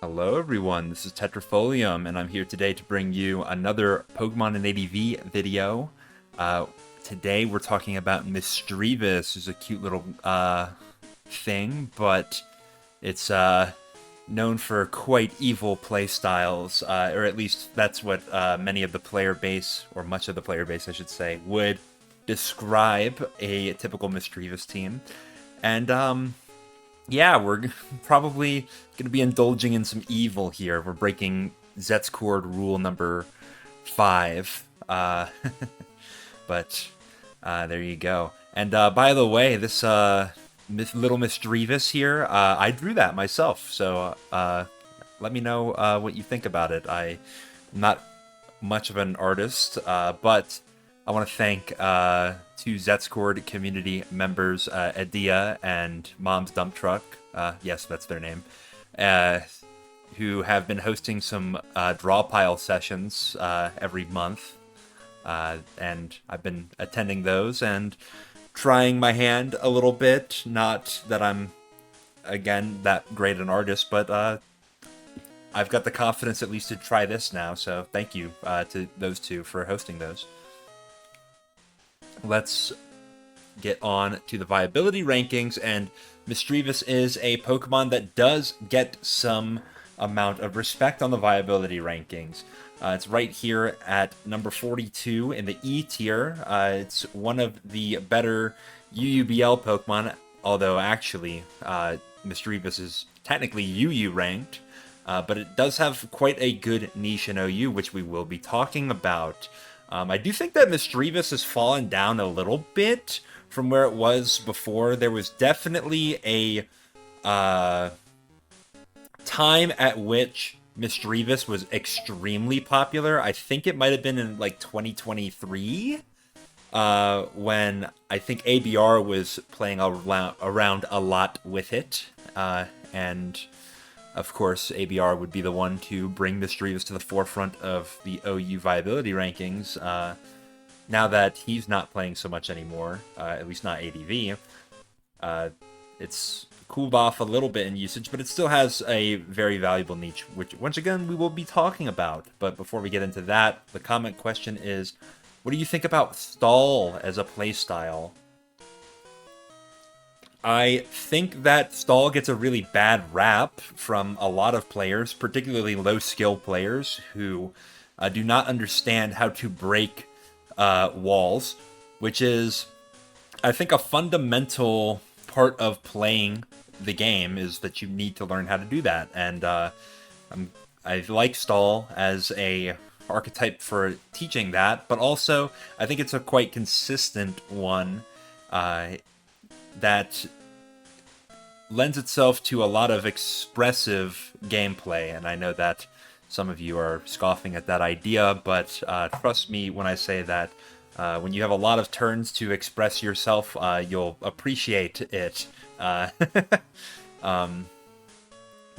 Hello everyone, this is Tetrafolium, and I'm here today to bring you another Pokemon and ADV video. Today we're talking about Misdreavus, who's a cute little thing, but it's known for quite evil playstyles, or at least that's what many of the player base, or much of the player base I should say, would describe a typical Misdreavus team. And yeah, we're probably going to be indulging in some evil here. We're breaking Zet's-Cord rule number 5. But there you go. And by the way, this little Misdreavus here, I drew that myself. So let me know what you think about it. I'm not much of an artist, but I want to thank two Zet's-Cord community members, Adia and Mom's Dump Truck, yes, that's their name, who have been hosting some draw pile sessions every month, and I've been attending those and trying my hand a little bit. Not that I'm, again, that great an artist, but I've got the confidence at least to try this now, so thank you to those two for hosting those. Let's get on to the viability rankings, and Misdreavus is a Pokemon that does get some amount of respect on the viability rankings. It's right here at number 42 in the E tier. It's one of the better UUBL Pokemon, although actually Misdreavus is technically UU ranked, but it does have quite a good niche in OU, which we will be talking about. I do think that Misdreavus has fallen down a little bit from where it was before. There was definitely a time at which Misdreavus was extremely popular. I think it might have been in like 2023, when I think ABR was playing around a lot with it, and of course, ABR would be the one to bring Misdreavus to the forefront of the OU viability rankings. Now that he's not playing so much anymore, at least not ADV, it's cooled off a little bit in usage, but it still has a very valuable niche, which, once again, we will be talking about. But before we get into that, the comment question is, what do you think about Stall as a playstyle? I think that Stall gets a really bad rap from a lot of players, particularly low-skill players, who do not understand how to break walls, which is, I think, a fundamental part of playing the game, is that you need to learn how to do that. And I like Stall as a archetype for teaching that, but also I think it's a quite consistent one that lends itself to a lot of expressive gameplay, and I know that some of you are scoffing at that idea, but trust me when I say that when you have a lot of turns to express yourself, you'll appreciate it.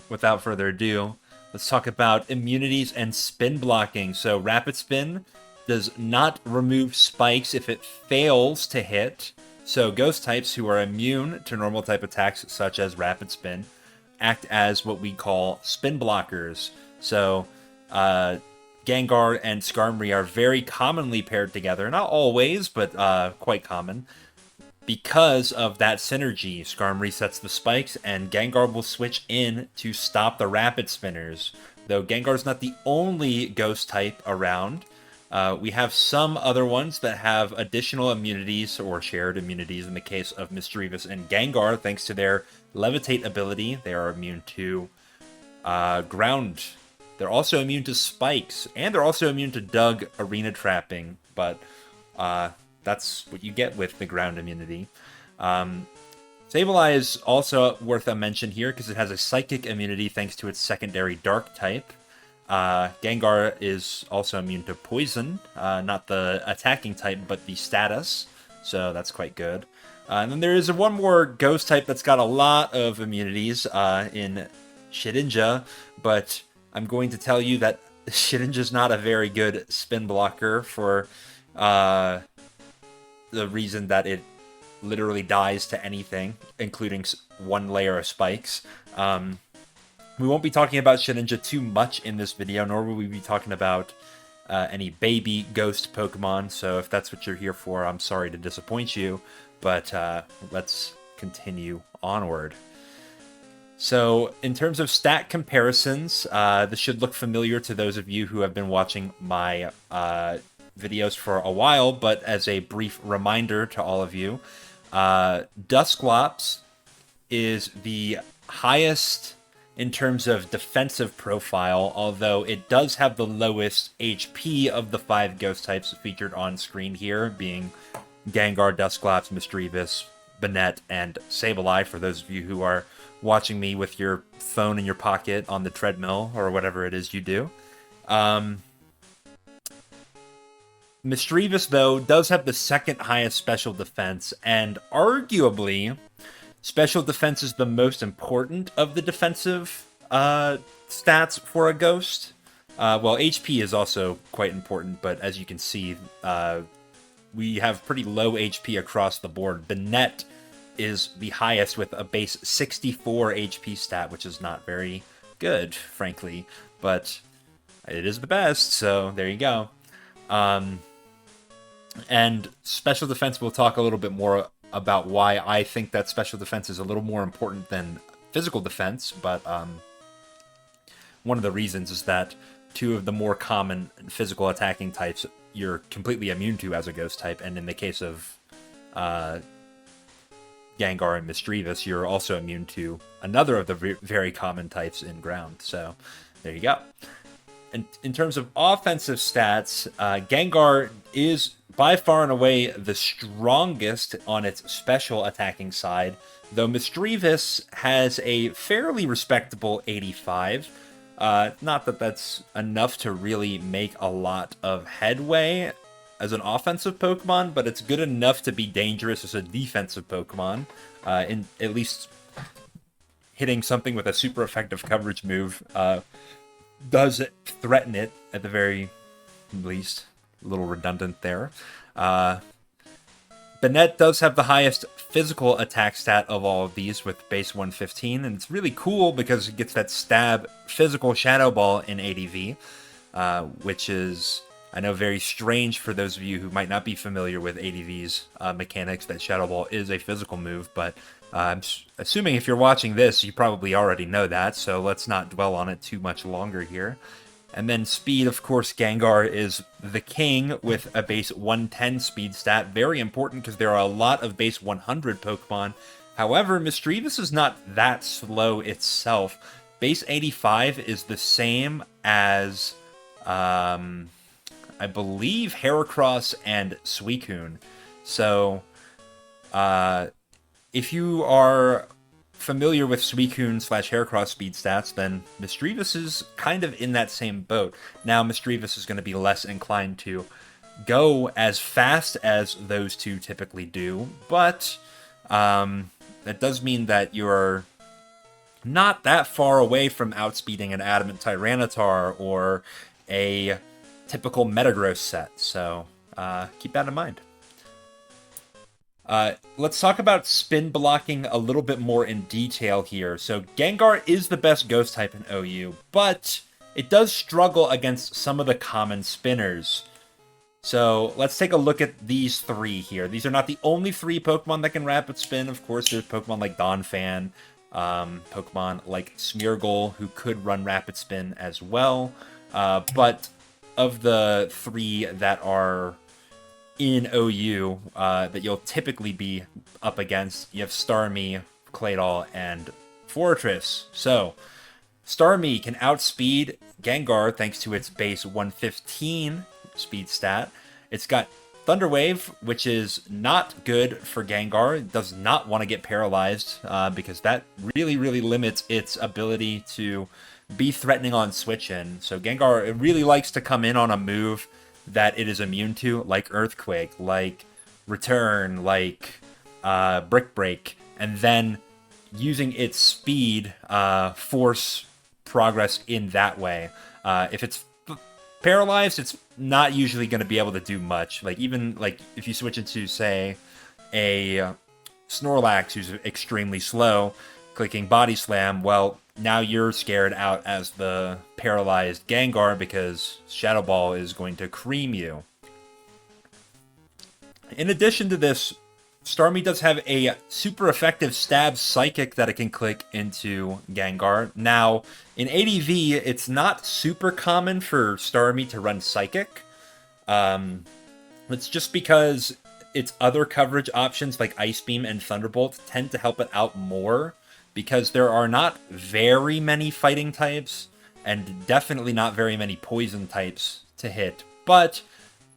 Without further ado, let's talk about immunities and spin blocking. So Rapid Spin does not remove spikes if it fails to hit. So ghost types who are immune to normal type attacks such as Rapid Spin act as what we call spin blockers. So Gengar and Skarmory are very commonly paired together. Not always, but quite common. Because of that synergy, Skarmory sets the spikes and Gengar will switch in to stop the Rapid Spinners. Though Gengar's not the only ghost type around. We have some other ones that have additional immunities or shared immunities in the case of Misdreavus and Gengar, thanks to their Levitate ability. They are immune to ground. They're also immune to spikes, and they're also immune to Doug arena trapping, but that's what you get with the ground immunity. Sableye is also worth a mention here because it has a psychic immunity thanks to its secondary dark type. Gengar is also immune to poison, not the attacking type, but the status, so that's quite good. And then there is one more ghost type that's got a lot of immunities in Shedinja, but I'm going to tell you that Shedinja's not a very good spin blocker for the reason that it literally dies to anything, including one layer of spikes. We won't be talking about Shedinja too much in this video, nor will we be talking about any baby ghost Pokemon. So if that's what you're here for, I'm sorry to disappoint you, but let's continue onward. So in terms of stat comparisons, this should look familiar to those of you who have been watching my videos for a while, but as a brief reminder to all of you, Dusclops is the highest in terms of defensive profile, although it does have the lowest HP of the 5 ghost types featured on screen here, being Gengar, Dusclops, Misdreavus, Banette, and Sableye, for those of you who are watching me with your phone in your pocket on the treadmill or whatever it is you do. Misdreavus, though, does have the second highest special defense, and arguably, special defense is the most important of the defensive stats for a ghost. Well, HP is also quite important, but as you can see, we have pretty low HP across the board. Banette is the highest with a base 64 HP stat, which is not very good, frankly, but it is the best, so there you go. And special defense, we'll talk a little bit more about why I think that special defense is a little more important than physical defense, but one of the reasons is that 2 of the more common physical attacking types you're completely immune to as a ghost type, and in the case of Gengar and Misdreavus, you're also immune to another of the very common types in ground, so there you go. And in terms of offensive stats, Gengar is by far and away the strongest on its special attacking side, though Misdreavus has a fairly respectable 85. Not that that's enough to really make a lot of headway as an offensive Pokemon, but it's good enough to be dangerous as a defensive Pokemon, in at least hitting something with a super effective coverage move does threaten it at the very least. A little redundant there. Banette does have the highest physical attack stat of all of these with base 115, and it's really cool because it gets that stab physical Shadow Ball in ADV, which is, I know, very strange for those of you who might not be familiar with ADV's mechanics, that Shadow Ball is a physical move, but I'm assuming if you're watching this, you probably already know that, so let's not dwell on it too much longer here. And then speed, of course, Gengar is the king with a base 110 speed stat. Very important because there are a lot of base 100 Pokemon. However, Misdreavus is not that slow itself. Base 85 is the same as, I believe, Heracross and Suicune. So, if you are familiar with Suicune / Heracross speed stats, then Misdreavus is kind of in that same boat. Now, Misdreavus is going to be less inclined to go as fast as those 2 typically do, but that does mean that you're not that far away from outspeeding an Adamant Tyranitar or a typical Metagross set, so keep that in mind. Let's talk about spin blocking a little bit more in detail here. So Gengar is the best ghost type in OU, but it does struggle against some of the common spinners. So let's take a look at these 3 here. These are not the only 3 Pokemon that can Rapid Spin. Of course, there's Pokemon like Donphan, Pokemon like Smeargle, who could run Rapid Spin as well. But of the 3 that are in OU that you'll typically be up against, you have Starmie, Claydol, and Fortress. So, Starmie can outspeed Gengar thanks to its base 115 speed stat. It's got Thunder Wave, which is not good for Gengar. It does not want to get paralyzed because that really, really limits its ability to be threatening on switch-in. So Gengar, it really likes to come in on a move that it is immune to, like Earthquake, like Return, like Brick Break, and then using its speed force progress in that way. If it's paralyzed, it's not usually going to be able to do much. Like, even like if you switch into, say, a Snorlax who's extremely slow, clicking Body Slam, well, now you're scared out as the paralyzed Gengar because Shadow Ball is going to cream you. In addition to this, Starmie does have a super effective stab psychic that it can click into Gengar. Now, in ADV, it's not super common for Starmie to run psychic. It's just because its other coverage options like Ice Beam and Thunderbolt tend to help it out more, because there are not very many fighting types and definitely not very many poison types to hit. But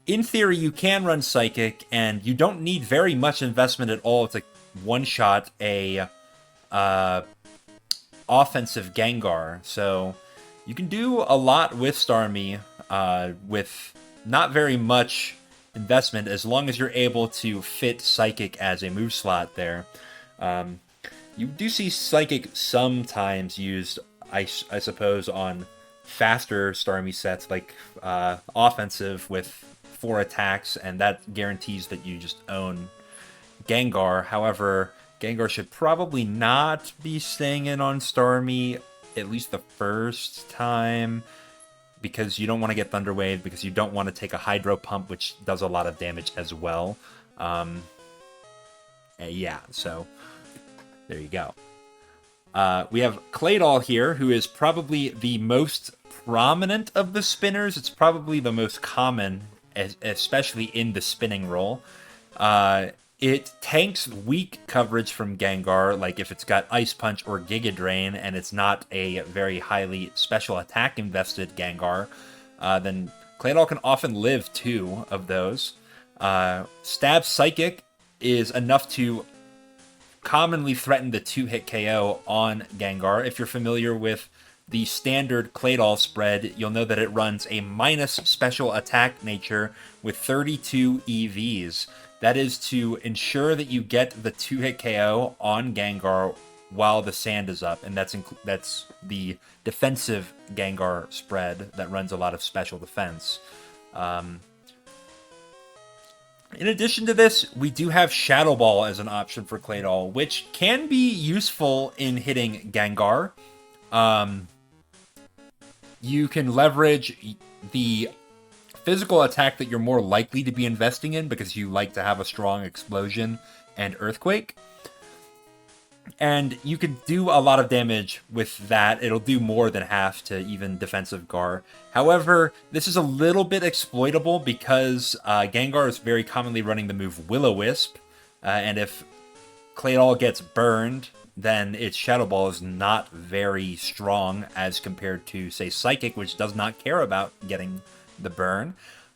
in theory, you can run Psychic, and you don't need very much investment at all to one-shot a offensive Gengar. So you can do a lot with Starmie with not very much investment, as long as you're able to fit Psychic as a move slot there. You do see Psychic sometimes used, I suppose, on faster Starmie sets, like offensive with 4 attacks, and that guarantees that you just own Gengar. However, Gengar should probably not be staying in on Starmie, at least the first time, because you don't want to get Thunder Wave, because you don't want to take a Hydro Pump, which does a lot of damage as well. Yeah, so there you go. We have Claydol here, who is probably the most prominent of the spinners. It's probably the most common, especially in the spinning role. It tanks weak coverage from Gengar, like if it's got Ice Punch or Giga Drain, and it's not a very highly special attack invested Gengar, then Claydol can often live 2 of those. Stab Psychic is enough to commonly threaten the 2-hit KO on Gengar. If you're familiar with the standard Claydol spread, you'll know that it runs a minus special attack nature with 32 EVs. That is to ensure that you get the 2-hit KO on Gengar while the sand is up, and that's the defensive Gengar spread that runs a lot of special defense. In addition to this, we do have Shadow Ball as an option for Claydol, which can be useful in hitting Gengar. You can leverage the physical attack that you're more likely to be investing in because you like to have a strong Explosion and Earthquake. And you can do a lot of damage with that. It'll do more than half to even defensive Gar. However, this is a little bit exploitable because Gengar is very commonly running the move Will-O-Wisp. And if Claydol gets burned, then its Shadow Ball is not very strong as compared to, say, Psychic, which does not care about getting the burn.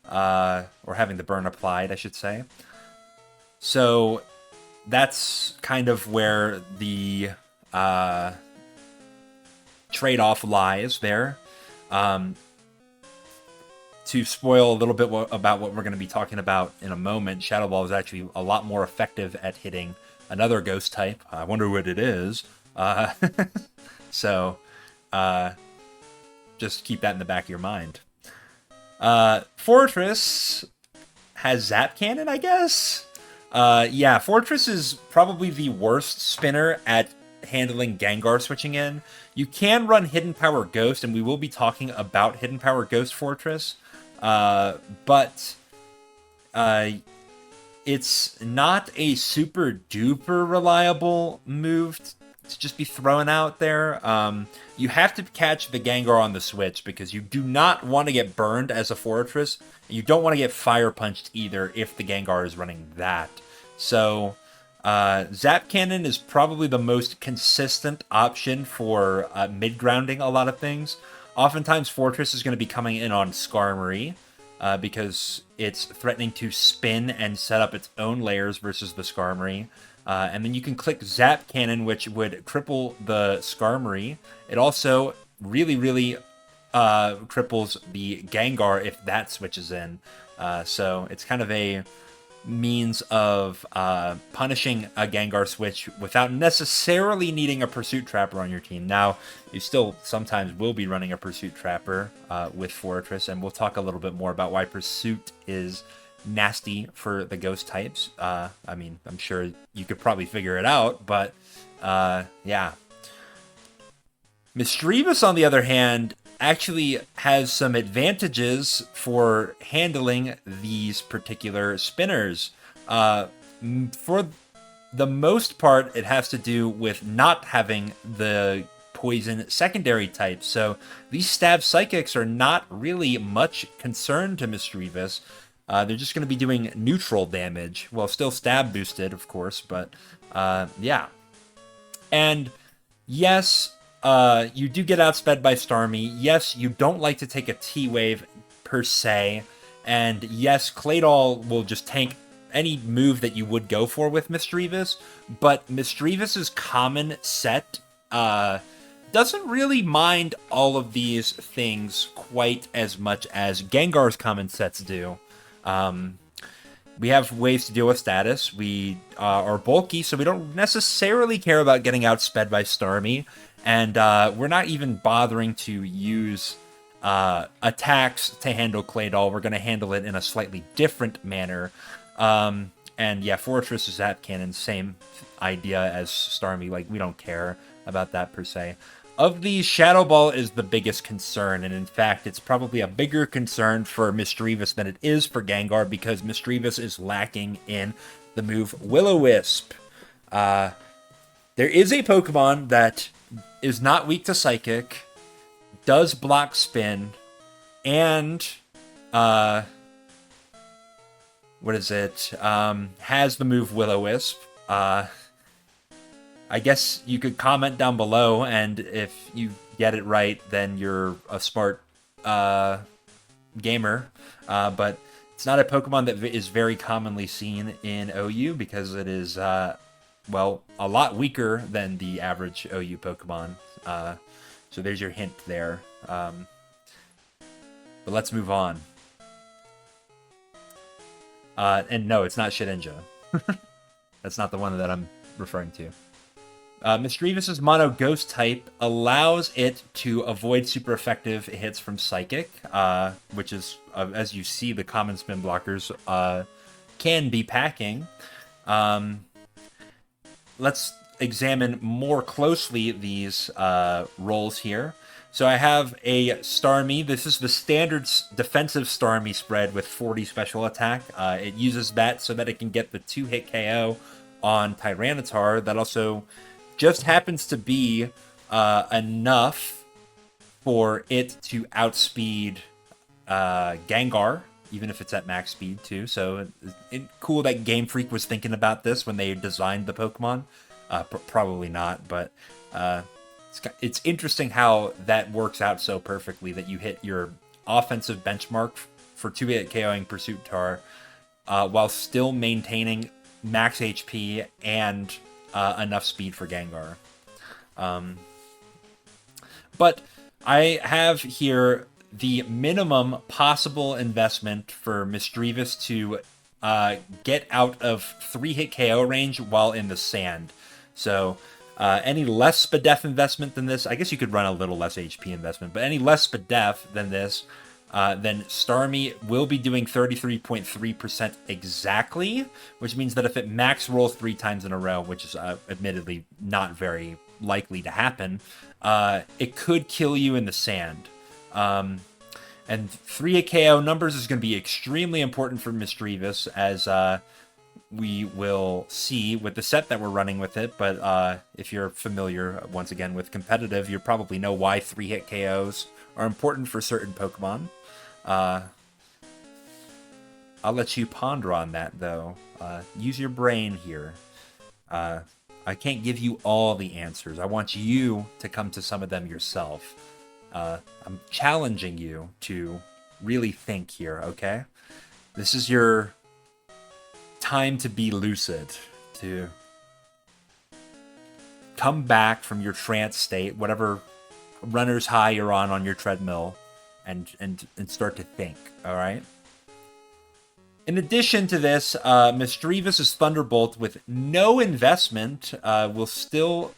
Or having the burn applied, I should say. So that's kind of where the trade-off lies there. To spoil a little bit about what we're going to be talking about in a moment, Shadow Ball is actually a lot more effective at hitting another ghost type. I wonder what it is. So just keep that in the back of your mind. Fortress has Zap Cannon, I guess? Yeah, Fortress is probably the worst spinner at handling Gengar switching in. You can run Hidden Power Ghost, and we will be talking about Hidden Power Ghost Fortress. But it's not a super duper reliable move to just be thrown out there. You have to catch the Gengar on the switch because you do not want to get burned as a Fortress. And you don't want to get Fire Punched either if the Gengar is running that. So Zap Cannon is probably the most consistent option for mid-grounding a lot of things. Oftentimes Fortress is going to be coming in on Skarmory because it's threatening to spin and set up its own layers versus the Skarmory. And then you can click Zap Cannon, which would cripple the Skarmory. It also really, really cripples the Gengar if that switches in. So it's kind of a means of punishing a Gengar switch without necessarily needing a Pursuit Trapper on your team. Now, you still sometimes will be running a Pursuit Trapper with Fortress, and we'll talk a little bit more about why Pursuit is nasty for the ghost types. I mean, I'm sure you could probably figure it out, but yeah. Misdreavus, on the other hand, actually has some advantages for handling these particular spinners. For the most part, it has to do with not having the poison secondary type. So these stab psychics are not really much concern to Misdreavus. They're just going to be doing neutral damage. Well, still stab boosted, of course, but yeah. And yes, you do get outsped by Starmie. Yes, you don't like to take a T-Wave per se. And yes, Claydol will just tank any move that you would go for with Misdreavus. But Misdreavus's common set doesn't really mind all of these things quite as much as Gengar's common sets do. We have ways to deal with status. We are bulky, so we don't necessarily care about getting outsped by Starmie. And we're not even bothering to use attacks to handle Claydol. We're going to handle it in a slightly different manner. And yeah, Fortress is Zap Cannon, same idea as Starmie. Like, we don't care about that per se. Of these, Shadow Ball is the biggest concern, and in fact, it's probably a bigger concern for Misdreavus than it is for Gengar, because Misdreavus is lacking in the move Will-O-Wisp. There is a Pokemon that is not weak to Psychic, does block Spin, and has the move Will-O-Wisp. I guess you could comment down below, and if you get it right, then you're a smart gamer. But it's not a Pokemon that is very commonly seen in OU, because it is, well, a lot weaker than the average OU Pokemon. So there's your hint there. But let's move on. And no, it's not Shedinja. That's not the one that I'm referring to. Misdreavus' Mono Ghost type allows it to avoid super effective hits from Psychic, which is, as you see, the common spin blockers can be packing. Let's examine more closely these roles here. So I have a Starmie. This is the standard defensive Starmie spread with 40 special attack. It uses that so that it can get the 2-hit KO on Tyranitar. That also just happens to be enough for it to outspeed Gengar, even if it's at max speed too. So cool that Game Freak was thinking about this when they designed the Pokemon. Probably not, but it's interesting how that works out so perfectly, that you hit your offensive benchmark for 2-hit KOing Pursuitar while still maintaining max HP and enough speed for Gengar. But I have here the minimum possible investment for Misdreavus to get out of 3-hit KO range while in the sand. So any less Spadef investment than this, I guess you could run a little less HP investment, but any less Spadef than this, then Starmie will be doing 33.3% exactly, which means that if it max rolls 3 times in a row, which is admittedly not very likely to happen, it could kill you in the sand. And 3-hit KO numbers is going to be extremely important for Misdreavus, as we will see with the set that we're running with it. But if you're familiar, once again, with competitive, you probably know why 3-hit KOs are important for certain Pokemon. I'll let you ponder on that, though. Use your brain here. I can't give you all the answers. I want you to come to some of them yourself. I'm challenging you to really think here, okay? This is your time to be lucid, to come back from your trance state, whatever runner's high you're on your treadmill, and start to think, all right? In addition to this, Misdreavus' Thunderbolt with no investment will still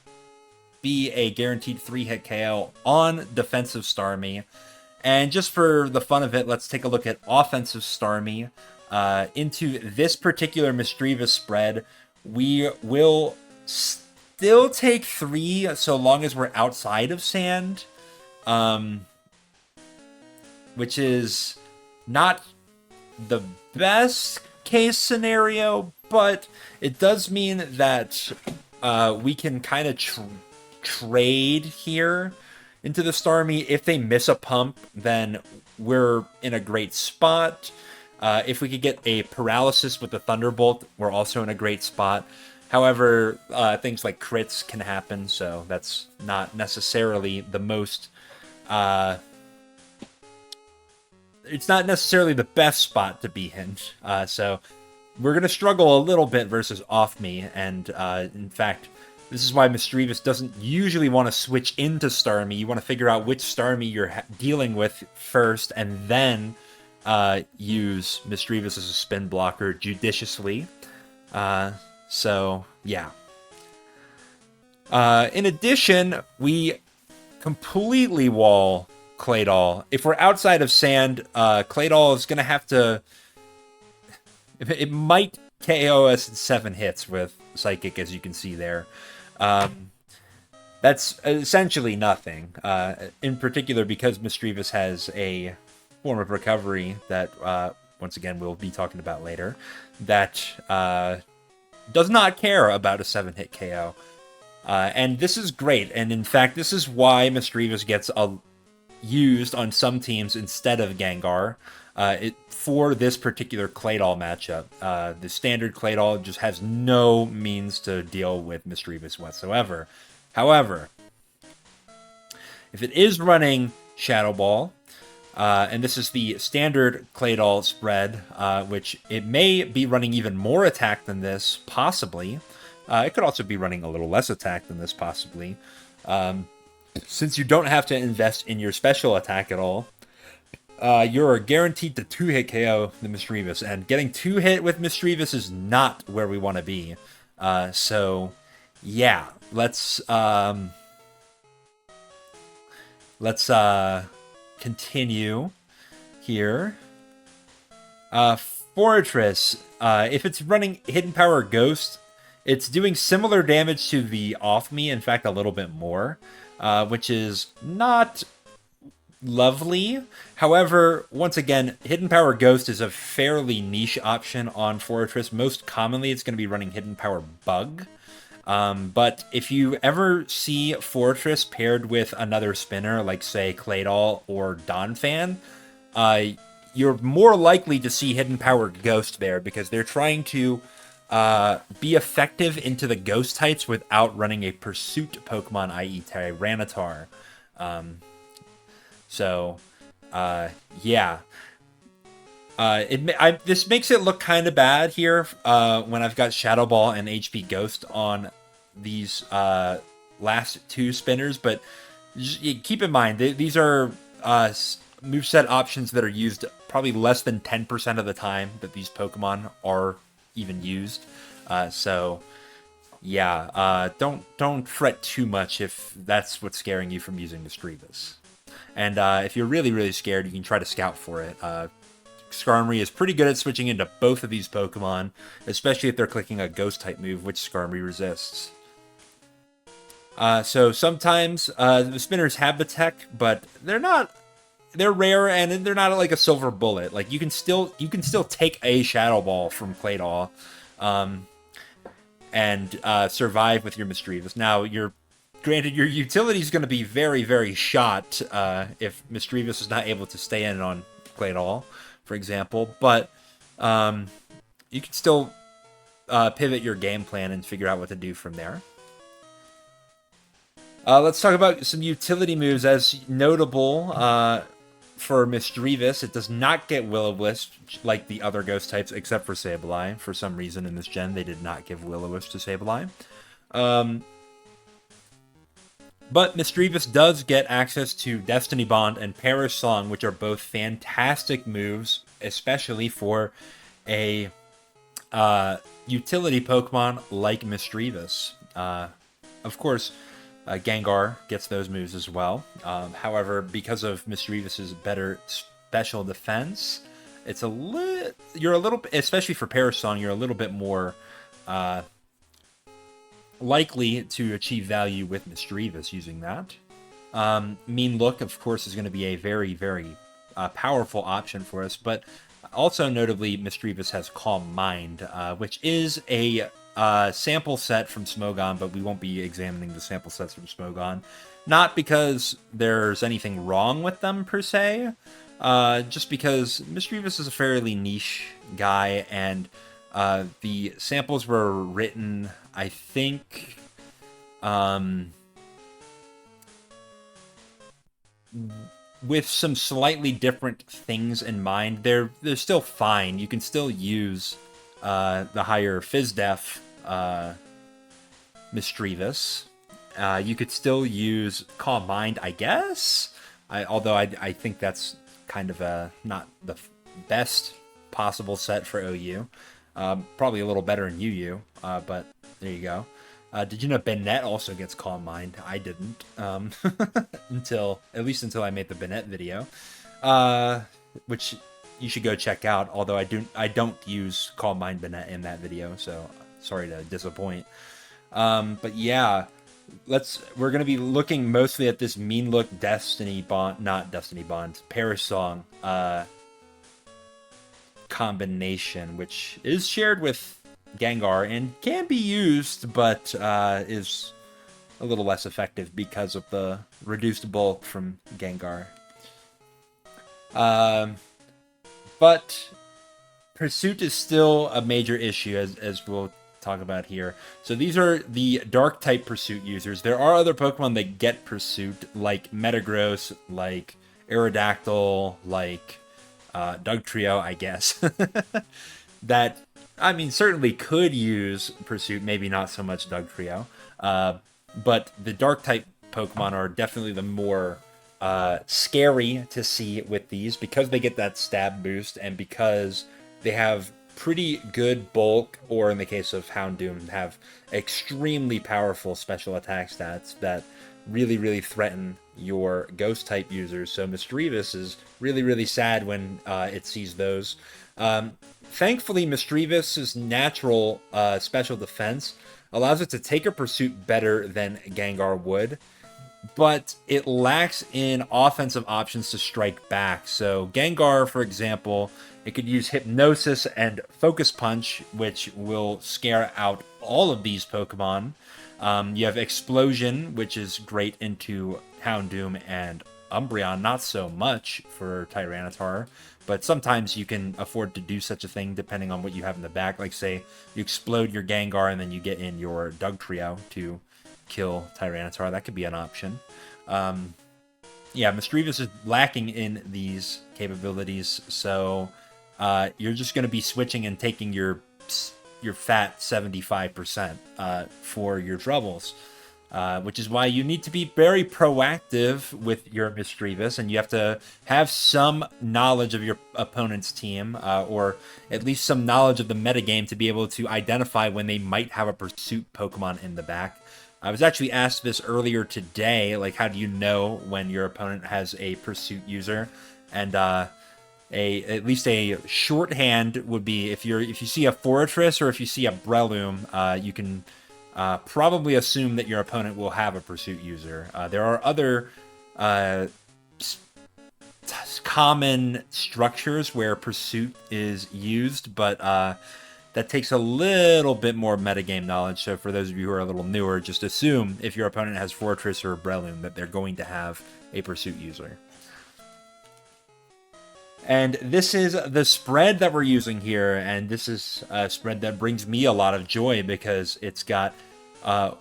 be a guaranteed 3-hit KO on defensive Starmie. And just for the fun of it, let's take a look at offensive Starmie. Into this particular Misdreavus spread, we will still take 3 so long as we're outside of sand, which is not the best case scenario, but it does mean that we can kind of trade here into the Starmie. If they miss a pump, then we're in a great spot. If we could get a paralysis with the Thunderbolt, we're also in a great spot. However, things like crits can happen, so that's not necessarily the most... it's not necessarily the best spot to be in. So we're going to struggle a little bit versus off me, and in fact, this is why Misdreavus doesn't usually want to switch into Starmie. You want to figure out which Starmie you're dealing with first, and then use Misdreavus as a spin blocker judiciously. So, yeah. In addition, we completely wall Claydol. If we're outside of sand, Claydol is going to have to... It might KO us in 7 hits with Psychic, as you can see there. That's essentially nothing. In particular, because Misdreavus has a form of recovery that, once again, we'll be talking about later, that does not care about a 7-hit KO. And this is great, and in fact, this is why Misdreavus gets used on some teams instead of Gengar. For this particular Claydol matchup. The standard Claydol just has no means to deal with Misdreavus whatsoever. However, if it is running Shadow Ball, and this is the standard Claydol spread, which it may be running even more attack than this, possibly. It could also be running a little less attack than this, possibly. Since you don't have to invest in your special attack at all, you're guaranteed to 2-hit KO the Misdreavus, and getting 2-hit with Misdreavus is not where we want to be. So, yeah, let's continue here. Fortress, if it's running Hidden Power Ghost, it's doing similar damage to the off me, in fact, a little bit more, which is not lovely. However, once again, Hidden Power Ghost is a fairly niche option on Fortress. Most commonly, it's going to be running Hidden Power Bug. But if you ever see Fortress paired with another spinner, like, say, Claydol or Donphan, you're more likely to see Hidden Power Ghost there, because they're trying to be effective into the Ghost types without running a Pursuit Pokemon, i.e. Tyranitar. So, yeah. This makes it look kind of bad here when I've got Shadow Ball and HP Ghost on these last 2 spinners, but keep in mind, these are moveset options that are used probably less than 10% of the time that these Pokemon are even used. So, yeah, don't fret too much if that's what's scaring you from using Misdreavus. And if you're really, really scared, you can try to scout for it. Skarmory is pretty good at switching into both of these Pokemon, especially if they're clicking a Ghost-type move, which Skarmory resists. So sometimes the spinners have the tech, but they're rare, and they're not like a silver bullet. Like, you can still take a Shadow Ball from Claydol, and survive with your Misdreavus. Now, granted, your utility is going to be very, very shot if Misdreavus is not able to stay in on Claydol, for example. But you can still pivot your game plan and figure out what to do from there. Let's talk about some utility moves. As notable for Misdreavus, it does not get Will-O-Wisp like the other Ghost types, except for Sableye. For some reason in this gen, they did not give Will-O-Wisp to Sableye. But Misdreavus does get access to Destiny Bond and Perish Song, which are both fantastic moves, especially for a utility Pokemon like Misdreavus. Of course, Gengar gets those moves as well. However, because of Misdreavus' better special defense, you're a little, especially for Perish Song, you're a little bit more likely to achieve value with Misdreavus using that. Mean Look, of course, is going to be a very, very powerful option for us, but also notably, Misdreavus has Calm Mind, which is a sample set from Smogon, but we won't be examining the sample sets from Smogon. Not because there's anything wrong with them, per se, just because Misdreavus is a fairly niche guy, and the samples were written, I think, with some slightly different things in mind. They're still fine. You can still use the higher FizzDef Misdreavus. You could still use Calm Mind, I guess. Although I think that's kind of not the best possible set for OU. Probably a little better in UU, but there you go. Did you know Bennett also gets Calm Mind? I didn't, until I made the Bennett video, which you should go check out. Although I don't use Calm Mind Bennett in that video, so sorry to disappoint. But yeah, we're gonna be looking mostly at this Mean Look Perish Song combination, which is shared with Gengar and can be used, but is a little less effective because of the reduced bulk from Gengar. But Pursuit is still a major issue, as we'll talk about here. So these are the Dark type Pursuit users. There are other Pokemon that get Pursuit, like Metagross, like Aerodactyl, like Dugtrio, I guess. That, I mean, certainly could use Pursuit, maybe not so much Dugtrio. But the Dark type Pokemon are definitely the more scary to see with these, because they get that stab boost and because they have pretty good bulk, or in the case of Houndoom, have extremely powerful special attack stats that really, really threaten your Ghost type users. So Misdreavus is really, really sad when it sees those. Thankfully, Misdreavus' natural special defense allows it to take a Pursuit better than Gengar would, but it lacks in offensive options to strike back. So Gengar, for example, it could use Hypnosis and Focus Punch, which will scare out all of these Pokemon. You have Explosion, which is great into Houndoom and Umbreon, not so much for Tyranitar, but sometimes you can afford to do such a thing depending on what you have in the back. Like, say, you explode your Gengar and then you get in your Dugtrio to kill Tyranitar. That could be an option. Yeah, Misdreavus is lacking in these capabilities, so you're just going to be switching and taking your fat 75% for your troubles. Which is why you need to be very proactive with your Misdreavus, and you have to have some knowledge of your opponent's team, or at least some knowledge of the metagame to be able to identify when they might have a Pursuit Pokemon in the back. I was actually asked this earlier today, like, how do you know when your opponent has a Pursuit user? And at least a shorthand would be if you see a Fortress or if you see a Breloom, you can probably assume that your opponent will have a Pursuit user. There are other common structures where Pursuit is used, but that takes a little bit more metagame knowledge. So for those of you who are a little newer, just assume if your opponent has Fortress or Breloom that they're going to have a Pursuit user. And this is the spread that we're using here, and this is a spread that brings me a lot of joy because it's got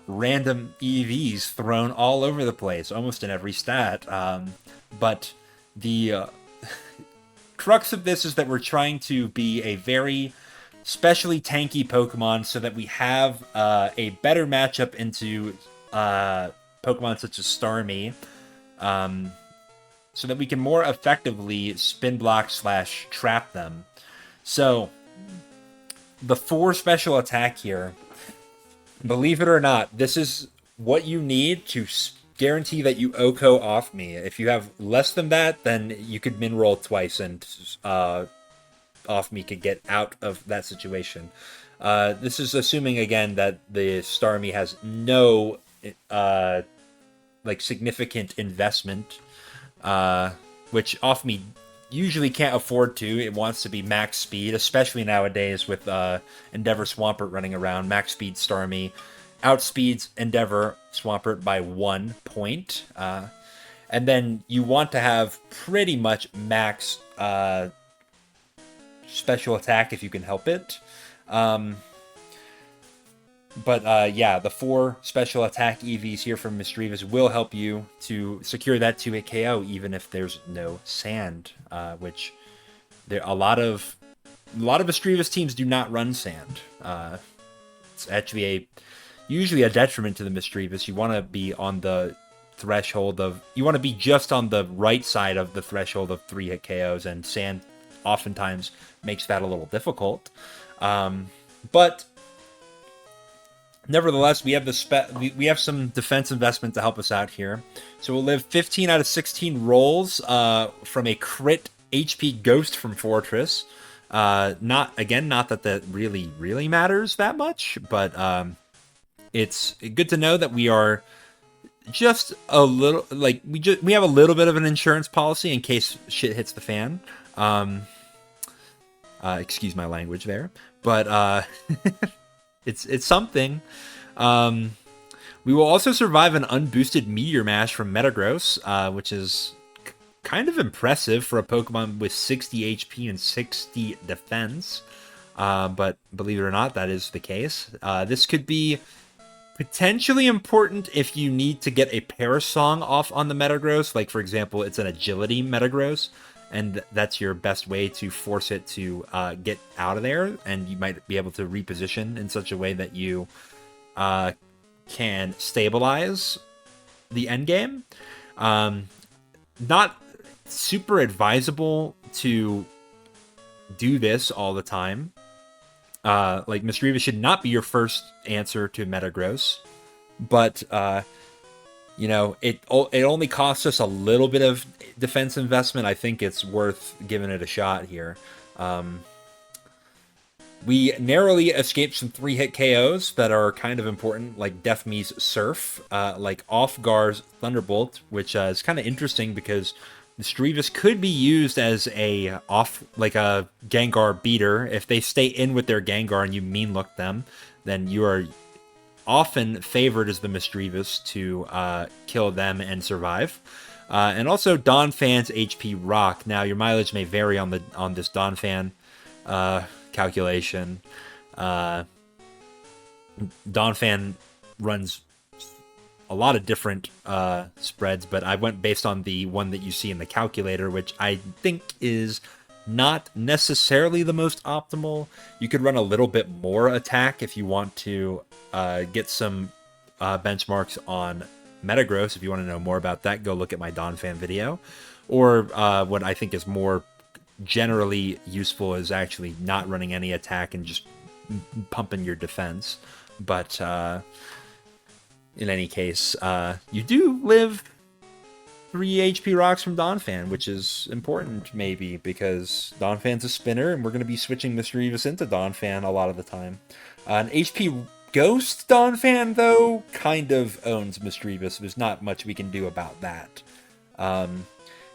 random EVs thrown all over the place, almost in every stat. But the crux of this is that we're trying to be a very specially tanky Pokemon so that we have a better matchup into Pokemon such as Starmie. So that we can more effectively spin block / trap them. So, the 4 special attack here, believe it or not, this is what you need to guarantee that you OHKO off me. If you have less than that, then you could min roll twice and off me could get out of that situation. This is assuming again that the Starmie has no like significant investment, which off me usually can't afford to. It wants to be max speed, especially nowadays with Endeavor Swampert running around. Max speed Starmie outspeeds Endeavor Swampert by 1 point. And then you want to have pretty much max special attack if you can help it. But yeah, the 4 special attack EVs here from Misdreavus will help you to secure that 2-hit KO, even if there's no sand, which there a lot of Misdreavus teams do not run sand. It's actually usually a detriment to the Misdreavus. You want to be on the threshold of, you want to be just on the right side of the threshold of 3-hit KOs, and sand oftentimes makes that a little difficult. But nevertheless, we have we have some defense investment to help us out here. So we'll live 15 out of 16 rolls from a crit HP Ghost from Fortress. Not that really matters that much, but it's good to know that we are just a little, like, we have a little bit of an insurance policy in case shit hits the fan. Excuse my language there, but it's something. We will also survive an unboosted Meteor Mash from Metagross, which is kind of impressive for a Pokemon with 60 HP and 60 defense. But believe it or not, that is the case. This could be potentially important if you need to get a Parasong off on the Metagross. Like, for example, it's an Agility Metagross, and that's your best way to force it to get out of there, and you might be able to reposition in such a way that you can stabilize the endgame. Not super advisable to do this all the time. Like, Misdreavus should not be your first answer to Metagross, but you know, it only costs us a little bit of defense investment. I think it's worth giving it a shot here. We narrowly escaped some 3-hit KOs that are kind of important, like Deathme's Surf, like Off-Guard's Thunderbolt, which is kind of interesting because Misdreavus could be used as a Gengar beater. If they stay in with their Gengar and you mean look them, then you are often favored as the Misdreavus to kill them and survive. And also Donphan's HP Rock. Now, your mileage may vary on this Donphan calculation. Donphan runs a lot of different spreads, but I went based on the one that you see in the calculator, which I think is not necessarily the most optimal. You could run a little bit more attack if you want to get some benchmarks on Metagross. If you want to know more about that, go look at my Donphan video. Or what I think is more generally useful is actually not running any attack and just pumping your defense. But in any case, you do live 3 HP rocks from Donphan, which is important, maybe, because Donphan's a spinner, and we're going to be switching Misdreavus into Donphan a lot of the time. An HP Ghost Donphan, though, kind of owns Misdreavus. There's not much we can do about that. And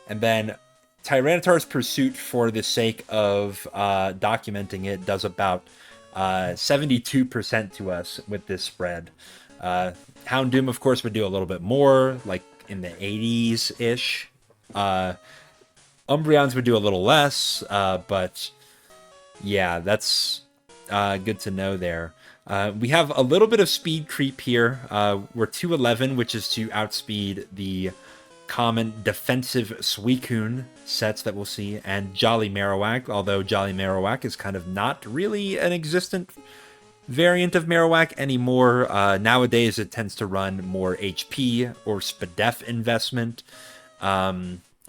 then Tyranitar's Pursuit, for the sake of documenting it, does about 72% to us with this spread. Houndoom, of course, would do a little bit more, like in the 80s-ish. Umbreons would do a little less, but yeah, that's good to know there. We have a little bit of speed creep here. We're 211, which is to outspeed the common defensive Suicune sets that we'll see, and Jolly Marowak, although Jolly Marowak is kind of not really an existent variant of Marowak anymore. Nowadays, it tends to run more HP or SPDEF investment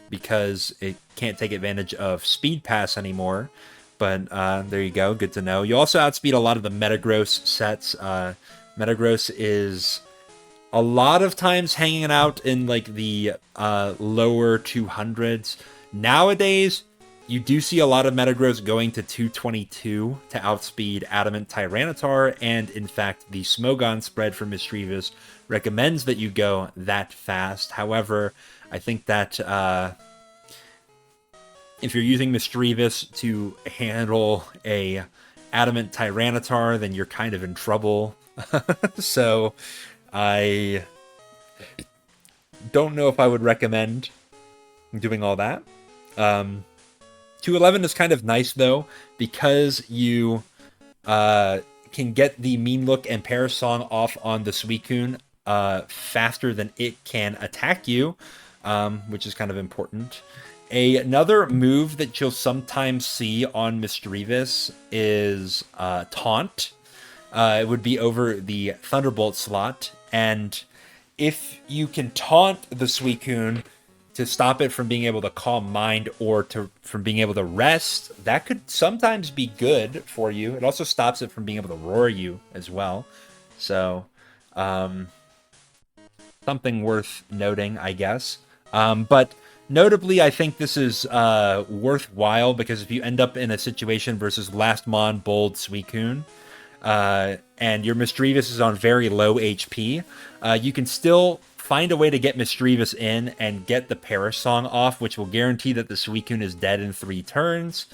because it can't take advantage of Speed Pass anymore. But there you go, good to know. You also outspeed a lot of the Metagross sets. Metagross is a lot of times hanging out in like the lower 200s. Nowadays, You do see a lot of Metagross going to 222 to outspeed Adamant Tyranitar, and in fact, the Smogon spread for Misdreavus recommends that you go that fast. However, I think that if you're using Misdreavus to handle a Adamant Tyranitar, then you're kind of in trouble. So I don't know if I would recommend doing all that. 211 is kind of nice, though, because you can get the Mean Look and Parasong off on the Suicune faster than it can attack you, which is kind of important. Another move that you'll sometimes see on Misdreavus is Taunt. It would be over the Thunderbolt slot, and if you can taunt the Suicune to stop it from being able to Calm Mind or from being able to rest, that could sometimes be good for you. It also stops it from being able to roar you as well. So, something worth noting, I guess. But notably, I think this is worthwhile because if you end up in a situation versus Last Mon, Bold, Suicune, and your Misdreavus is on very low HP, you can still find a way to get Misdreavus in and get the Parasong off, which will guarantee that the Suicune is dead in 3 turns,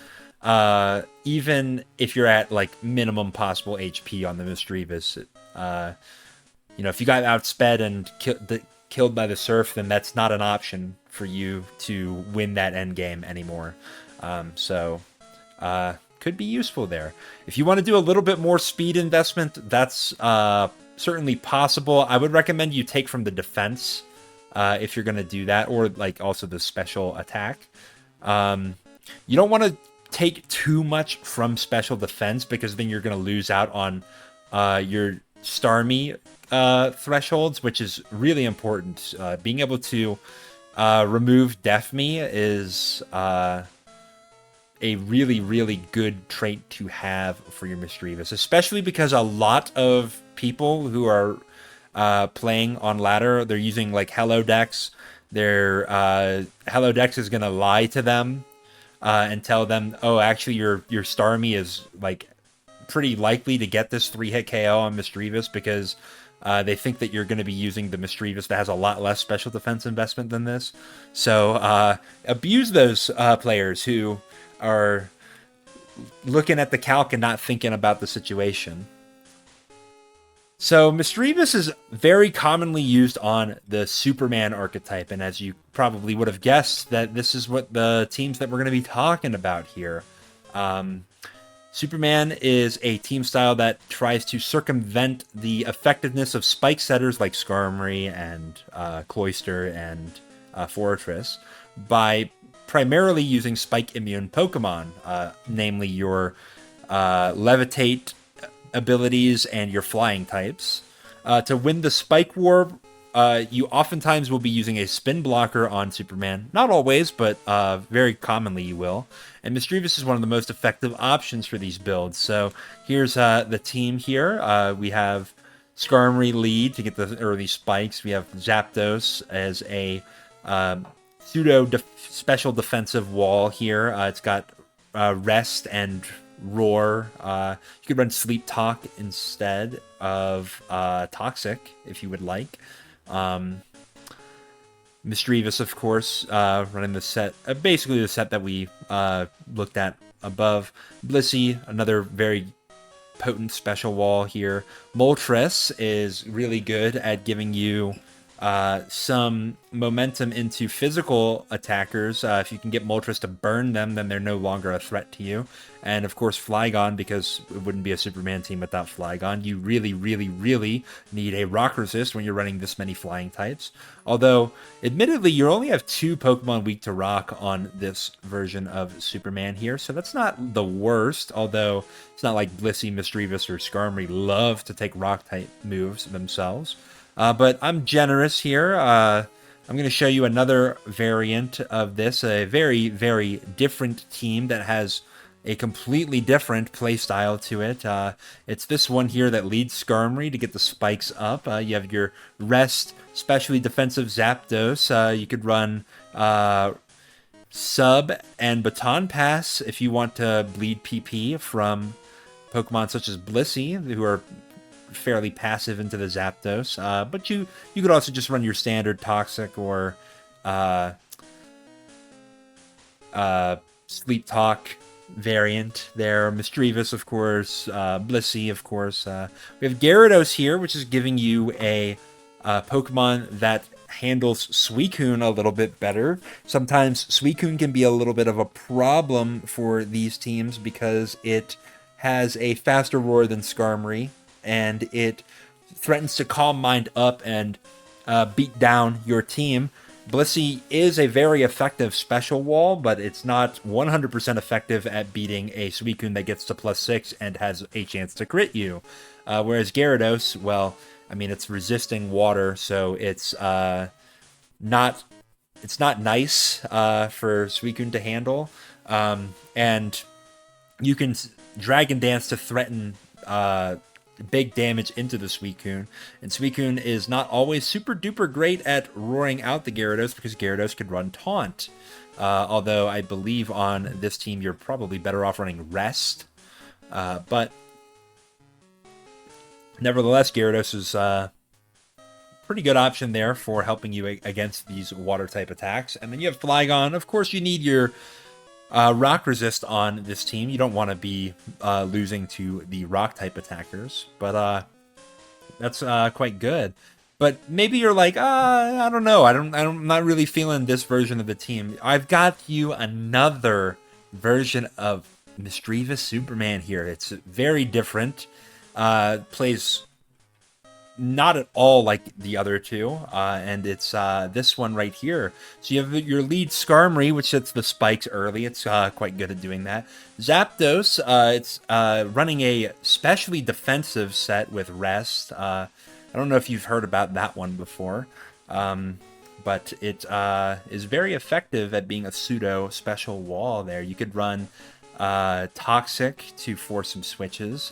even if you're at like minimum possible HP on the Misdreavus. You know, if you got outsped and killed by the Surf, then that's not an option for you to win that end game anymore. Could be useful there. If you want to do a little bit more speed investment, that's certainly possible. I would recommend you take from the defense if you're going to do that, or like also the special attack. You don't want to take too much from special defense because then you're going to lose out on your Starmie thresholds, which is really important. Being able to remove Deaf Me is a really, really good trait to have for your Misdreavus, especially because a lot of people who are playing on ladder, they're using like Hello Dex. Their Hello Dex is going to lie to them and tell them, oh, actually your Starmie is like pretty likely to get this 3-hit KO on Misdreavus because they think that you're going to be using the Misdreavus that has a lot less special defense investment than this. So abuse those players who are looking at the calc and not thinking about the situation. So Misdreavus is very commonly used on the Superman archetype, and as you probably would have guessed, that this is what the teams that we're going to be talking about here. Superman is a team style that tries to circumvent the effectiveness of spike setters like Skarmory and Cloyster and Fortress by primarily using spike immune Pokemon, namely your Levitate abilities and your flying types. To win the Spike War, you oftentimes will be using a spin blocker on Superman. Not always, but very commonly you will. And Misdreavus is one of the most effective options for these builds. So here's the team here. We have Skarmory lead to get the early spikes. We have Zapdos as a special defensive wall here. It's got Rest and Roar. You could run Sleep Talk instead of Toxic if you would like. Misdreavus, of course, running the set, basically the set that we looked at above. Blissey, another very potent special wall here. Moltres is really good at giving you some momentum into physical attackers. If you can get Moltres to burn them, then they're no longer a threat to you. And of course Flygon, because it wouldn't be a Superman team without Flygon. You really, really, really need a rock resist when you're running this many flying types. Although, admittedly, you only have 2 Pokemon weak to rock on this version of Superman here, so that's not the worst. Although, it's not like Blissey, Misdreavus, or Skarmory love to take rock type moves themselves. But I'm generous here. I'm going to show you another variant of this, a very, very different team that has a completely different playstyle to it. It's this one here that leads Skarmory to get the spikes up. You have your Rest, specially defensive Zapdos. You could run Sub and Baton Pass if you want to bleed PP from Pokemon such as Blissey, who are fairly passive into the Zapdos. But you could also just run your standard Toxic or Sleep Talk variant there. Misdreavus, of course. Blissey, of course. We have Gyarados here, which is giving you a Pokemon that handles Suicune a little bit better. Sometimes Suicune can be a little bit of a problem for these teams because it has a faster roar than Skarmory, and it threatens to Calm Mind up and beat down your team. Blissey is a very effective special wall, but it's not 100% effective at beating a Suicune that gets to +6 and has a chance to crit you. Whereas Gyarados, well, I mean, it's resisting water, so it's not nice for Suicune to handle. And you can Dragon Dance to threaten big damage into the Suicune. And Suicune is not always super duper great at roaring out the Gyarados because Gyarados could run Taunt. Although I believe on this team you're probably better off running Rest. But nevertheless, Gyarados is a pretty good option there for helping you against these water-type attacks. And then you have Flygon. Of course, you need your Rock Resist on this team. You don't want to be losing to the Rock-type attackers. But that's quite good. But maybe you're like, I don't know. I'm not really feeling this version of the team. I've got you another version of Misdreavus Superman here. It's very different. Plays not at all like the other two, and it's this one right here. So you have your lead Skarmory, which hits the spikes early. It's quite good at doing that. Zapdos, it's running a specially defensive set with Rest. I don't know if you've heard about that one before, but it is very effective at being a pseudo special wall there. You could run Toxic to force some switches,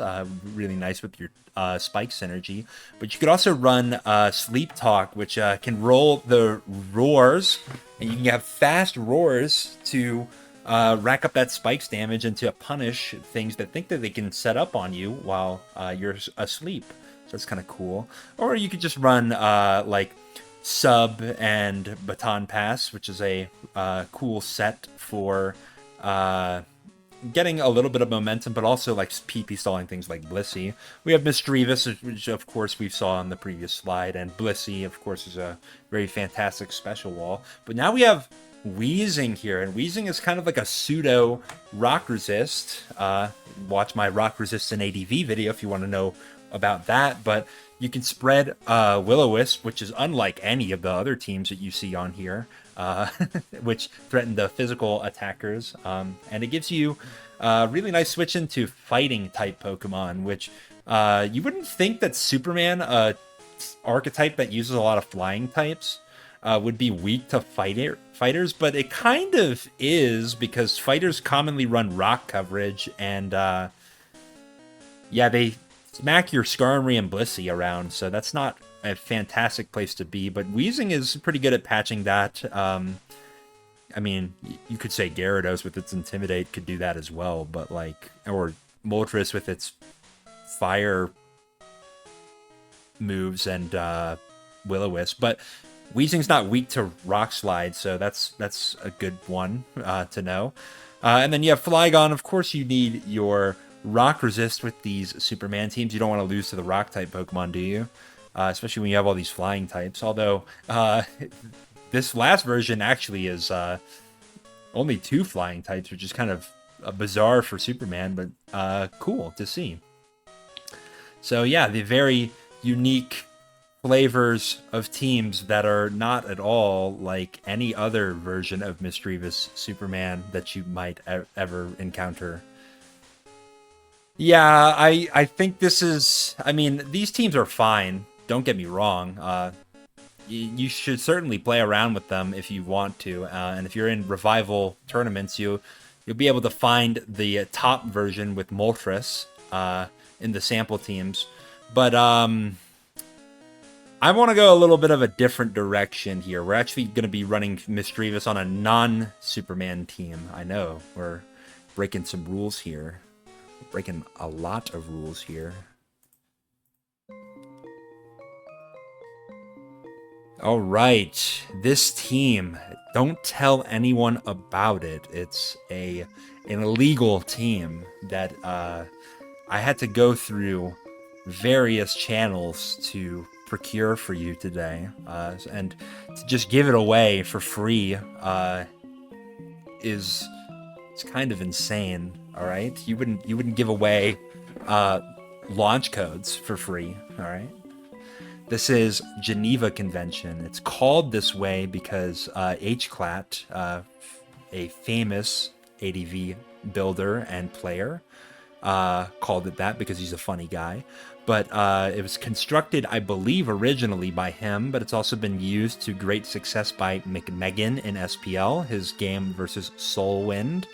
really nice with your spike synergy, but you could also run Sleep Talk, which can roll the roars, and you can have fast roars to rack up that spikes damage and to punish things that think that they can set up on you while you're asleep. So that's kind of cool. Or you could just run like Sub and Baton Pass, which is a cool set for getting a little bit of momentum, but also like PP stalling things like Blissey. We have Misdreavus, which of course we saw on the previous slide, and Blissey, of course, is a very fantastic special wall. But now we have Weezing here, and Weezing is kind of like a pseudo Rock Resist. Watch my Rock Resist and ADV video if you want to know about that, but you can spread Will-O-Wisp, which is unlike any of the other teams that you see on here, which threaten the physical attackers, and it gives you a really nice switch into fighting type Pokemon, which you wouldn't think that Superman, archetype that uses a lot of flying types, would be weak to fighters, but it kind of is, because fighters commonly run rock coverage, and yeah, they smack your Skarmory and Blissey around, so that's not a fantastic place to be, but Weezing is pretty good at patching that. I mean, you could say Gyarados with its Intimidate could do that as well, but like, or Moltres with its fire moves and Will-O-Wisp, but Weezing's not weak to Rock Slide, so that's a good one to know. And then you have Flygon. Of course, you need your Rock Resist with these Superman teams. You don't want to lose to the Rock-type Pokemon, do you? Especially when you have all these flying types. Although, this last version actually is only 2 flying types, which is kind of bizarre for Superman, but cool to see. So yeah, the very unique flavors of teams that are not at all like any other version of Misdreavus Superman that you might ever encounter. Yeah, I think this is... I mean, these teams are fine. Don't get me wrong. You should certainly play around with them if you want to. And if you're in Revival tournaments, you'll be able to find the top version with Moltres in the sample teams. But I I want to go a little bit of a different direction here. We're actually going to be running Misdreavus on a non-Superman team. I know, we're breaking some rules here. We're breaking a lot of rules here. All right, this team, don't tell anyone about it. It's an illegal team that I had to go through various channels to procure for you today, and to just give it away for free it's kind of insane. All right, you wouldn't give away launch codes for free. All right. This is Geneva Convention. It's called this way because HClat, a famous ADV builder and player, called it that because he's a funny guy. But it was constructed, I believe, originally by him, but it's also been used to great success by McMegan in SPL, his game versus Soulwind,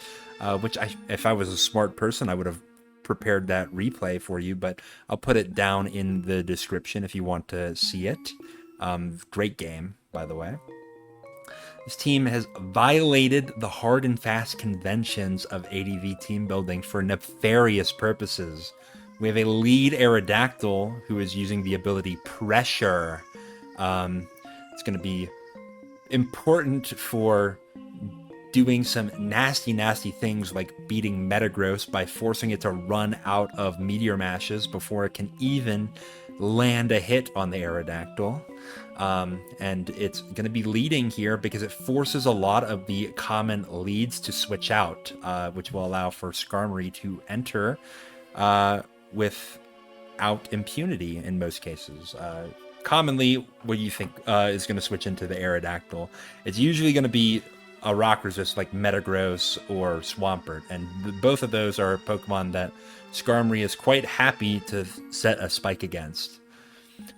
which if I was a smart person, I would have prepared that replay for you, but I'll put it down in the description if you want to see it. Great game, by the way. This team has violated the hard and fast conventions of ADV team building for nefarious purposes. We have a lead Aerodactyl who is using the ability Pressure. It's going to be important for doing some nasty things like beating Metagross by forcing it to run out of Meteor Mashes before it can even land a hit on the Aerodactyl. And it's going to be leading here because it forces a lot of the common leads to switch out, which will allow for Skarmory to enter without impunity in most cases. Commonly, what you think is going to switch into the Aerodactyl, it's usually going to be a rock resist like Metagross or Swampert, and both of those are Pokemon that Skarmory is quite happy to set a spike against.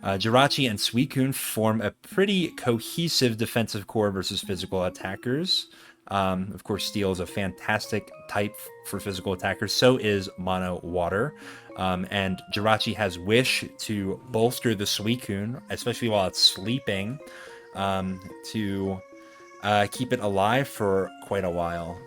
Jirachi and Suicune form a pretty cohesive defensive core versus physical attackers. Of course, Steel is a fantastic type for physical attackers, so is Mono Water. And Jirachi has Wish to bolster the Suicune, especially while it's sleeping, to keep it alive for quite a while.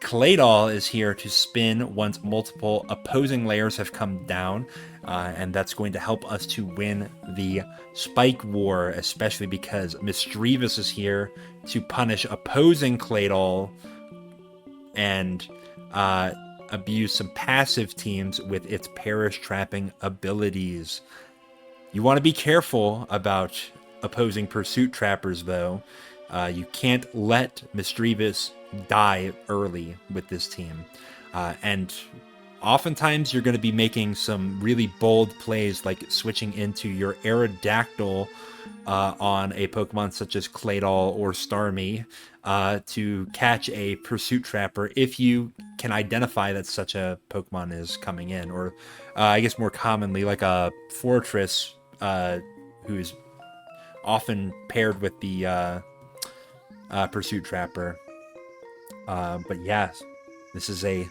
Claydol is here to spin once multiple opposing layers have come down, and that's going to help us to win the Spike War, especially because Misdreavus is here to punish opposing Claydol and abuse some passive teams with its Perish Trapping abilities. You want to be careful about opposing Pursuit Trappers, though. You can't let Misdreavus die early with this team. And oftentimes you're going to be making some really bold plays like switching into your Aerodactyl on a Pokemon such as Claydol or Starmie to catch a Pursuit Trapper if you can identify that such a Pokemon is coming in. Or I guess more commonly like a Fortress who is often paired with the Pursuit Trapper. But yes, this is a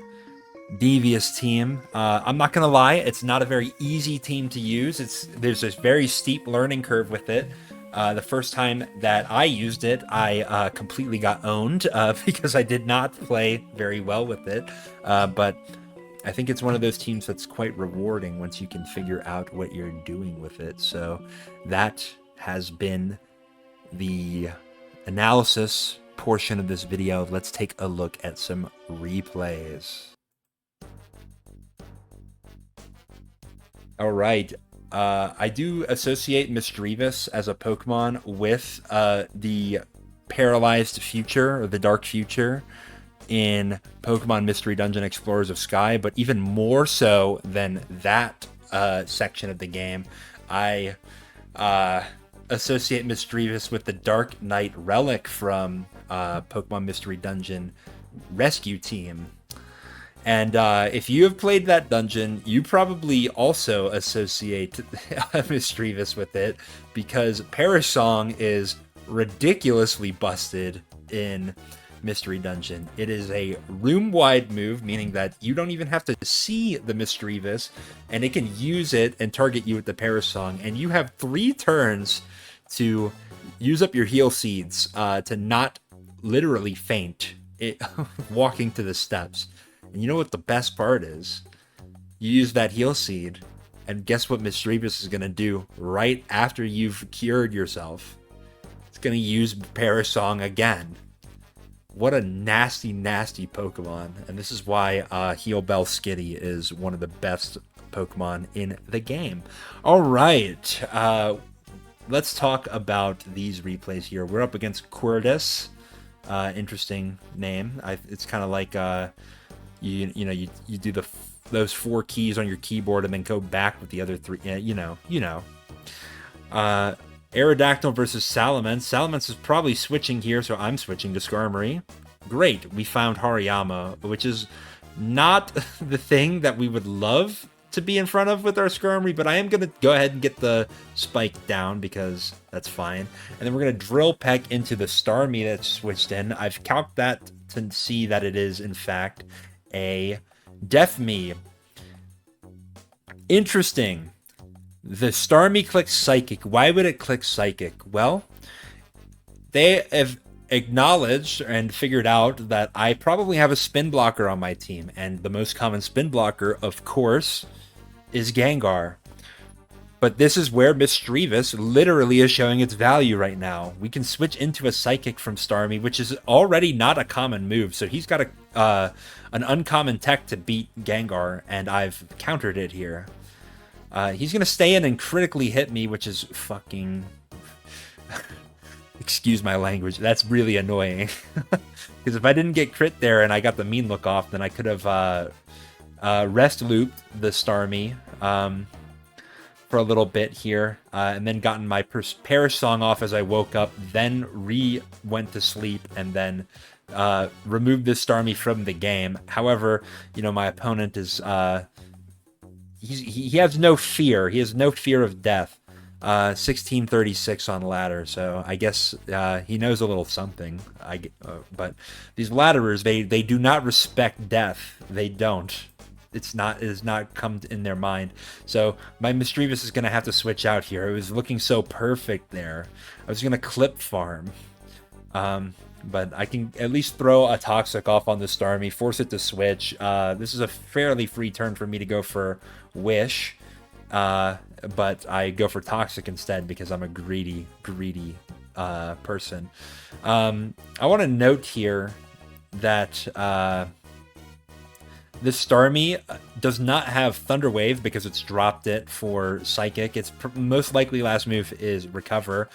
devious team. I'm not gonna lie, it's not a very easy team to use. There's a very steep learning curve with it. The first time that I used it, I completely got owned because I did not play very well with it. But I think it's one of those teams that's quite rewarding once you can figure out what you're doing with it. So that has been the analysis portion of this video. Let's take a look at some replays. All right. I do associate Misdreavus as a Pokemon with the Paralyzed Future or the Dark Future in Pokemon Mystery Dungeon Explorers of Sky, but even more so than that section of the game, I associate Misdreavus with the Dark Knight Relic from Pokemon Mystery Dungeon Rescue Team. And if you have played that dungeon, you probably also associate Misdreavus with it, because Perish Song is ridiculously busted in Mystery Dungeon. It is a room-wide move, meaning that you don't even have to see the Misdreavus, and it can use it and target you with the Parasong. And you have 3 turns to use up your heal seeds to not literally faint walking to the steps. And you know what the best part is? You use that heal seed, and guess what Misdreavus is going to do right after you've cured yourself? It's going to use Parasong again. What a nasty, nasty Pokemon. And this is why Heal Bell Skitty is one of the best Pokemon in the game. All right. Let's talk about these replays here. We're up against Quirtus. Interesting name. It's kind of like you do those 4 keys on your keyboard and then go back with the other 3. You know. Aerodactyl versus Salamence. Salamence is probably switching here, so I'm switching to Skarmory. Great, we found Hariyama, which is not the thing that we would love to be in front of with our Skarmory, but I am going to go ahead and get the spike down because that's fine. And then we're going to Drill Peck into the Starmie that's switched in. I've calced that to see that it is, in fact, a Deathmee. Interesting. The Starmie clicks Psychic. Why would it click Psychic? Well, they have acknowledged and figured out that I probably have a spin blocker on my team. And the most common spin blocker, of course, is Gengar. But this is where Misdreavus literally is showing its value right now. We can switch into a Psychic from Starmie, which is already not a common move. So he's got an uncommon tech to beat Gengar, and I've countered it here. He's going to stay in and critically hit me, which is fucking... Excuse my language. That's really annoying. Because if I didn't get crit there and I got the mean look off, then I could have rest looped the Starmie for a little bit here, and then gotten my Parasong off as I woke up, then went to sleep, and then removed this Starmie from the game. However, my opponent is... He has no fear. He has no fear of death. 1636 on ladder, so I guess he knows a little something. But these ladderers, they do not respect death. They don't. It has not come in their mind. So my Misdreavus is going to have to switch out here. It was looking so perfect there. I was going to clip farm. But I can at least throw a Toxic off on the Starmie, force it to switch. This is a fairly free turn for me to go for Wish. But I go for Toxic instead because I'm a greedy person. I want to note here that this Starmie does not have Thunder Wave because it's dropped it for Psychic. Its most likely last move is Recover.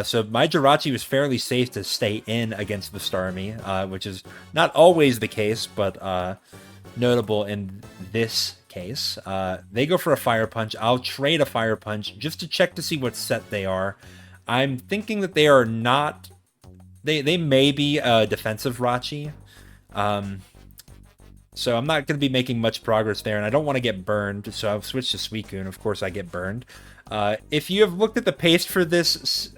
So my Jirachi was fairly safe to stay in against the Starmie, which is not always the case, but notable in this case. They go for a Fire Punch. I'll trade a Fire Punch just to check to see what set they are. I'm thinking that they are not... They may be a defensive Rachi. So I'm not going to be making much progress there, and I don't want to get burned, so I'll switch to Suicune. Of course, I get burned. If you have looked at the paste for this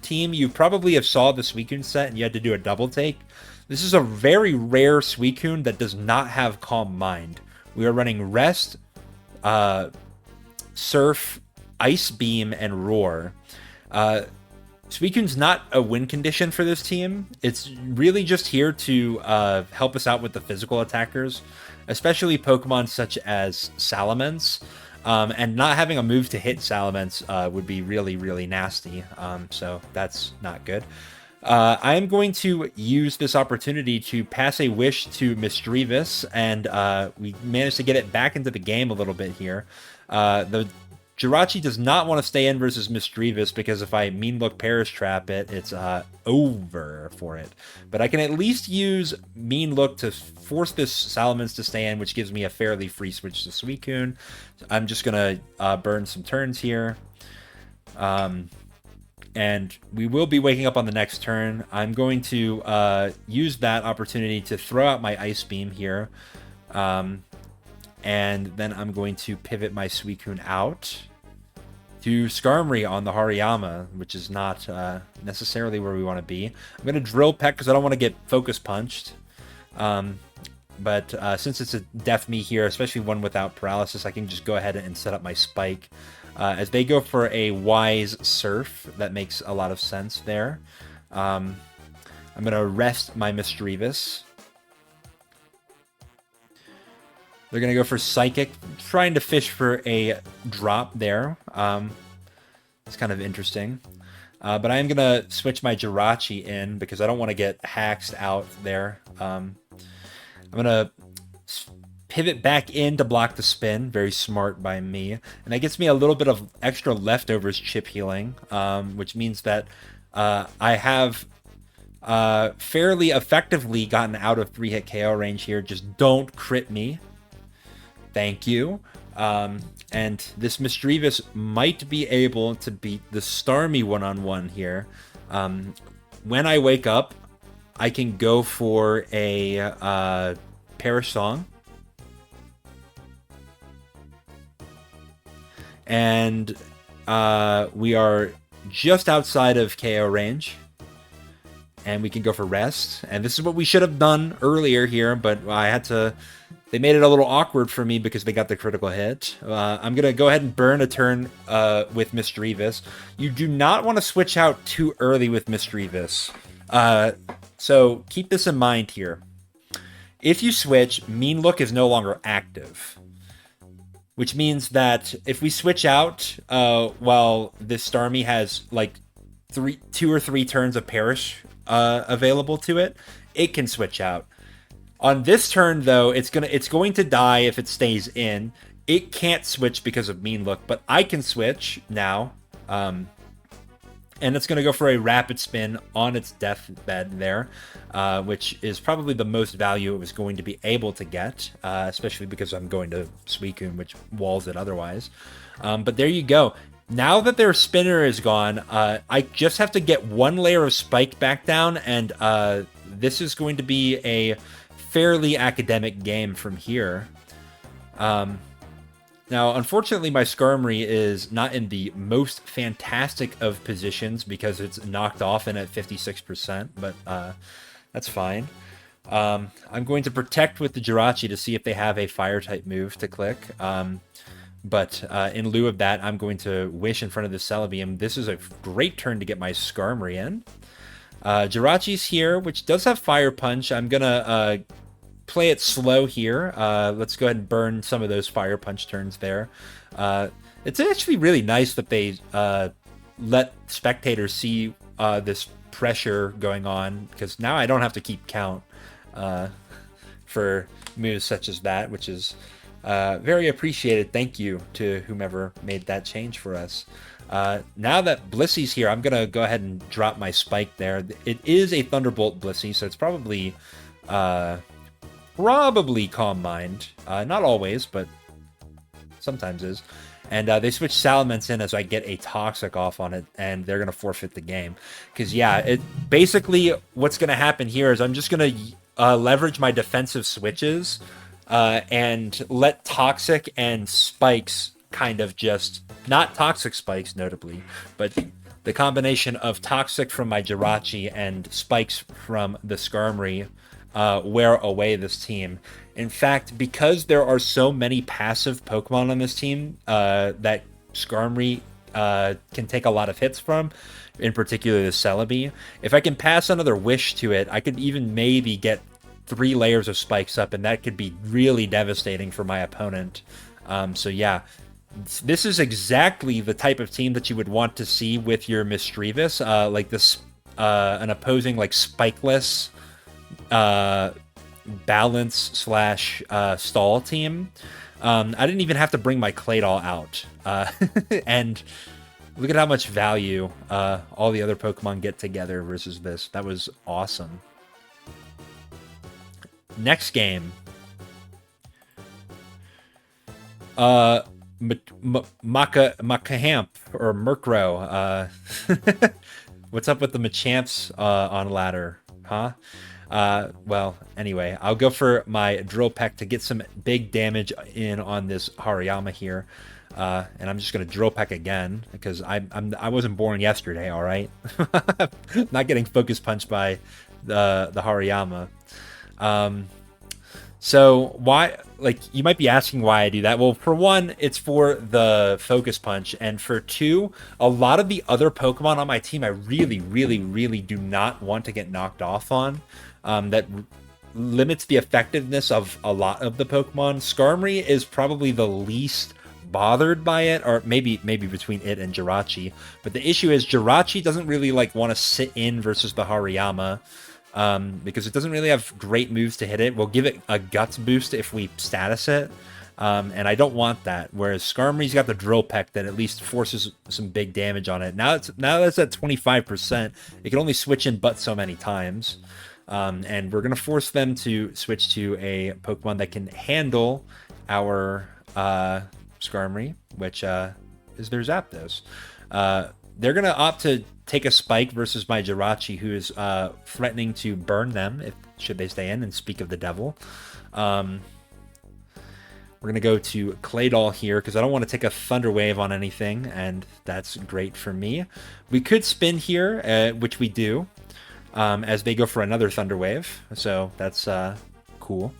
team, you probably have saw the Suicune set, and you had to do a double take. This is a very rare Suicune that does not have Calm Mind. We are running Rest, Surf, Ice Beam, and Roar. Suicune's not a win condition for this team. It's really just here to help us out with the physical attackers, especially Pokemon such as Salamence. And not having a move to hit Salamence would be really, really nasty. So that's not good. I am going to use this opportunity to pass a wish to Misdreavus, and we managed to get it back into the game a little bit here. The Jirachi does not want to stay in versus Misdreavus because if I Mean Look Perish Trap it, it's over for it. But I can at least use Mean Look to force this Salamence to stay in, which gives me a fairly free switch to Suicune. So I'm just going to burn some turns here. And we will be waking up on the next turn. I'm going to use that opportunity to throw out my Ice Beam here. And then I'm going to pivot my Suicune out to Skarmory on the Hariyama, which is not necessarily where we want to be. I'm going to Drill Peck because I don't want to get Focus Punched. But since it's a Death Me here, especially one without Paralysis, I can just go ahead and set up my Spike. As they go for a Wise Surf, that makes a lot of sense there. I'm going to rest my Misdreavus. They're going to go for Psychic, trying to fish for a drop there. It's kind of interesting. But I am going to switch my Jirachi in because I don't want to get Haxed out there. I'm going to pivot back in to block the spin. Very smart by me. And that gets me a little bit of extra leftovers chip healing, which means that I have fairly effectively gotten out of 3-hit KO range here. Just don't crit me. Thank you. And this Misdreavus might be able to beat the Starmie one-on-one here. When I wake up, I can go for a Perish Song. And we are just outside of KO range. And we can go for Rest. And this is what we should have done earlier here, but I had to... They made it a little awkward for me because they got the critical hit. I'm going to go ahead and burn a turn with Misdreavus. You do not want to switch out too early with Misdreavus. So keep this in mind here. If you switch, Mean Look is no longer active. Which means that if we switch out while this Starmie has like 2 or 3 turns of Perish available to it, it can switch out. On this turn, though, it's going to die if it stays in. It can't switch because of Mean Look, but I can switch now. And it's going to go for a Rapid Spin on its deathbed there, which is probably the most value it was going to be able to get, especially because I'm going to Suicune, which walls it otherwise. But there you go. Now that their spinner is gone, I just have to get 1 layer of Spike back down, and this is going to be a fairly academic game from here. Now, unfortunately, my Skarmory is not in the most fantastic of positions because it's knocked off in at 56%, but that's fine. I'm going to protect with the Jirachi to see if they have a Fire-type move to click. But in lieu of that, I'm going to Wish in front of the Celebium. This is a great turn to get my Skarmory in. Jirachi's here, which does have Fire Punch. I'm going to play it slow here. Let's go ahead and burn some of those Fire Punch turns there. It's actually really nice that they let spectators see this pressure going on, because now I don't have to keep count for moves such as that, which is very appreciated. Thank you to whomever made that change for us. Now that Blissey's here, I'm going to go ahead and drop my Spike there. It is a Thunderbolt Blissey, so it's probably Calm Mind. Not always, but sometimes is. And they switch Salamence in as I get a Toxic off on it, and they're going to forfeit the game. Because, yeah, basically what's going to happen here is I'm just going to leverage my defensive switches and let Toxic and Spikes kind of just... Not Toxic Spikes, notably, but the combination of Toxic from my Jirachi and Spikes from the Skarmory wear away this team. In fact, because there are so many passive Pokemon on this team that Skarmory can take a lot of hits from, in particular the Celebi, if I can pass another Wish to it, I could even maybe get 3 layers of Spikes up, and that could be really devastating for my opponent. So yeah, this is exactly the type of team that you would want to see with your Misdreavus, like this, an opposing like spikeless balance slash stall team. I didn't even have to bring my Claydol out, and look at how much value all the other Pokemon get together versus this. That was awesome. Next game. Macahamp or Murkrow. What's up with the Machamps on ladder, huh? Well, anyway, I'll go for my Drill Peck to get some big damage in on this Hariyama here. And I'm just going to drill peck again because I wasn't born yesterday, all right? Not getting focus punched by the Hariyama. So why, like, you might be asking why I do that. Well, for one, it's for the focus punch. And for two, a lot of the other Pokemon on my team, I really, really, really do not want to get knocked off on. That limits the effectiveness of a lot of the Pokemon. Skarmory is probably the least bothered by it, or maybe between it and Jirachi. But the issue is Jirachi doesn't really like want to sit in versus the Hariyama. Because it doesn't really have great moves to hit it. We'll give it a guts boost if we status it, and I don't want that. Whereas Skarmory's got the drill peck that at least forces some big damage on it. Now that's at 25%. It can only switch in but so many times, and we're gonna force them to switch to a Pokemon that can handle our Skarmory, which is their Zapdos. They're going to opt to take a spike versus my Jirachi, who is threatening to burn them should they stay in, and speak of the devil. We're going to go to Claydol here because I don't want to take a Thunder Wave on anything, and that's great for me. We could spin here, which we do, as they go for another Thunder Wave, so that's cool.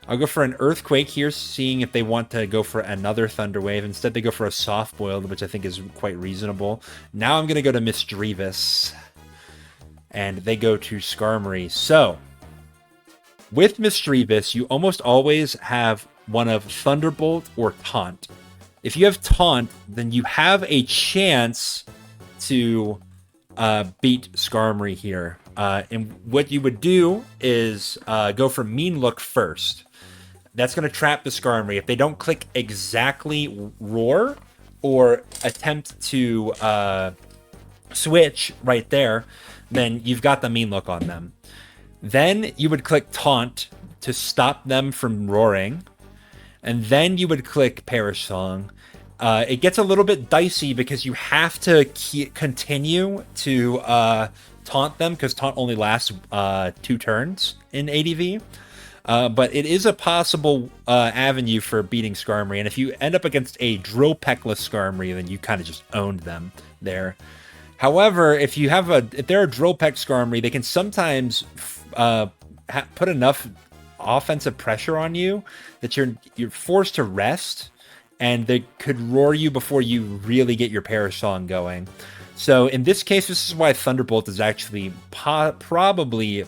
I'll go for an Earthquake here, seeing if they want to go for another Thunder Wave. Instead, they go for a Soft Boiled, which I think is quite reasonable. Now I'm going to go to Misdreavus, and they go to Skarmory. So, with Misdreavus, you almost always have one of Thunderbolt or Taunt. If you have Taunt, then you have a chance to beat Skarmory here. And what you would do is go for Mean Look first. That's going to trap the Skarmory. If they don't click exactly Roar or attempt to switch right there, then you've got the Mean Look on them. Then you would click Taunt to stop them from roaring. And then you would click Perish Song. It gets a little bit dicey because you have to continue to taunt them, because taunt only lasts 2 turns in ADV. But it is a possible avenue for beating Skarmory, and if you end up against a Drill Peckless Skarmory, then you kind of just owned them there. However, if they're a Drill Peck Skarmory, they can sometimes put enough offensive pressure on you that you're forced to rest, and they could roar you before you really get your Perish Song going. So in this case, this is why Thunderbolt is actually probably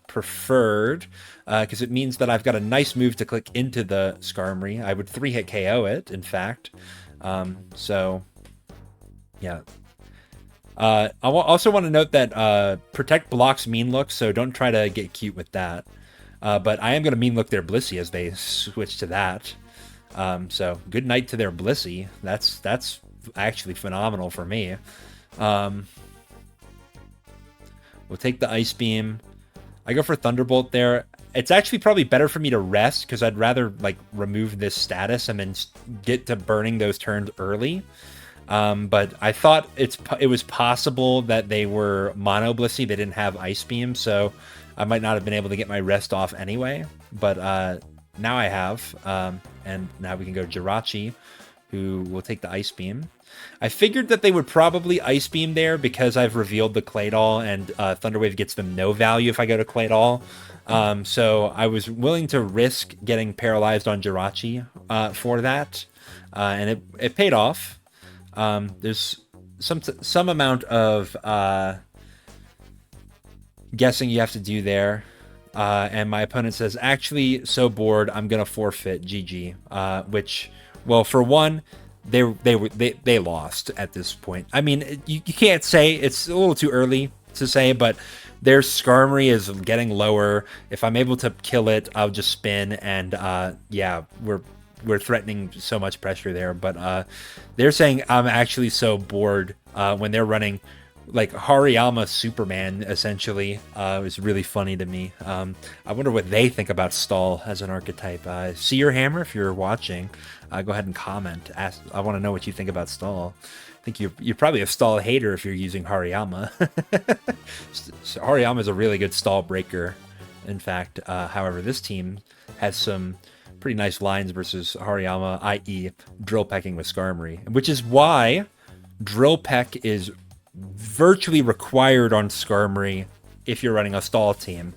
preferred, because it means that I've got a nice move to click into the Skarmory. I would 3-hit KO it, in fact. So, yeah. I also want to note that Protect blocks Mean Look, so don't try to get cute with that. But I am going to Mean Look their Blissey as they switch to that. So good night to their Blissey. That's actually phenomenal for me. We'll take the Ice Beam. I go for Thunderbolt there. It's actually probably better for me to rest, because I'd rather like remove this status and then get to burning those turns early. But I thought it was possible that they were Mono Blissey. They didn't have Ice Beam, so I might not have been able to get my rest off anyway. But now I have, and now we can go Jirachi, who will take the Ice Beam. I figured that they would probably Ice Beam there because I've revealed the Claydol, and Thunder Wave gets them no value if I go to Claydol. So I was willing to risk getting paralyzed on Jirachi for that, and it paid off. There's some amount of guessing you have to do there. And my opponent says, actually, so bored, I'm going to forfeit GG, which, well, for one, they lost at this point. I mean, you can't say, it's a little too early to say, but their Skarmory is getting lower. If I'm able to kill it, I'll just spin, and yeah, we're threatening so much pressure there. But they're saying I'm actually so bored when they're running like Hariyama Superman, essentially. It was really funny to me. I wonder what they think about Stall as an archetype. See your hammer if you're watching. Go ahead and comment. I want to know what you think about Stall. I think you're probably a Stall hater if you're using Hariyama. So Hariyama is a really good Stall breaker. In fact, however, this team has some pretty nice lines versus Hariyama, i.e. drill pecking with Skarmory, which is why drill peck is virtually required on Skarmory if you're running a stall team.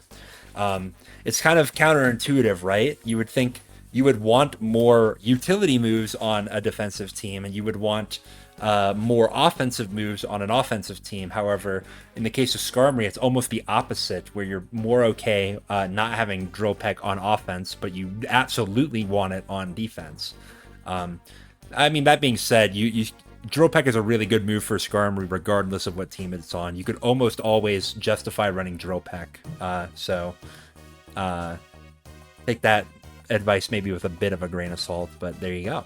It's kind of counterintuitive, right? You would think you would want more utility moves on a defensive team, and you would want more offensive moves on an offensive team. However, in the case of Skarmory, it's almost the opposite, where you're more okay not having drill peck on offense, but you absolutely want it on defense. I mean, that being said, drill peck is a really good move for Skarmory regardless of what team it's on. You could almost always justify running drill peck. So take that advice maybe with a bit of a grain of salt, but there you go.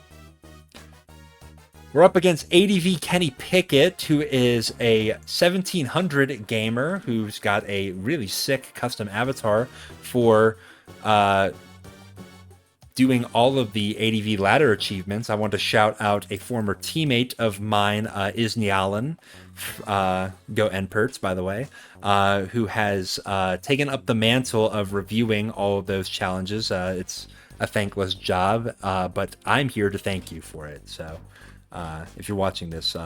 We're up against ADV Kenny Pickett, who is a 1700 gamer who's got a really sick custom avatar for doing all of the ADV ladder achievements. I want to shout out a former teammate of mine, Isnialan, go Nperts, by the way, who has taken up the mantle of reviewing all of those challenges. It's a thankless job, but I'm here to thank you for it. So if you're watching this,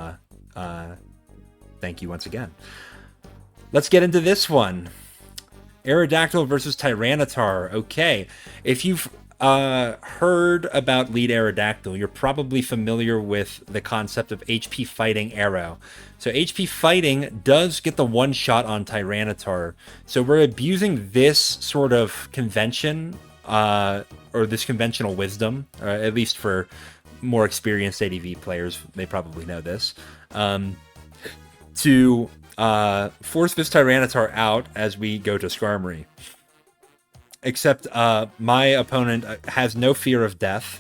thank you once again. Let's get into this one. Aerodactyl versus Tyranitar. Okay, if you've heard about lead Aerodactyl, you're probably familiar with the concept of HP fighting arrow. So HP fighting does get the one shot on Tyranitar. So we're abusing this sort of convention, or this conventional wisdom, at least for more experienced ADV players, they probably know this, to force this Tyranitar out as we go to Skarmory. Except my opponent has no fear of death.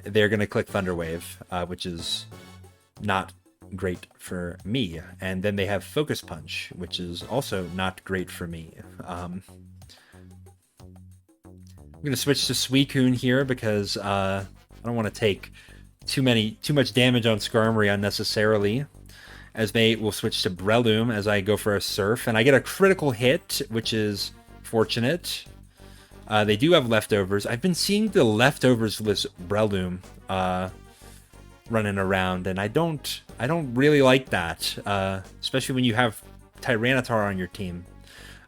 They're going to click Thunder Wave, which is not great for me. And then they have Focus Punch, which is also not great for me. I'm going to switch to Suicune here because I don't want to take too much damage on Skarmory unnecessarily. As they will switch to Breloom as I go for a Surf, and I get a critical hit, which is fortunate. They do have leftovers. I've been seeing the leftovers list Breloom running around, and I don't really like that, especially when you have Tyranitar on your team.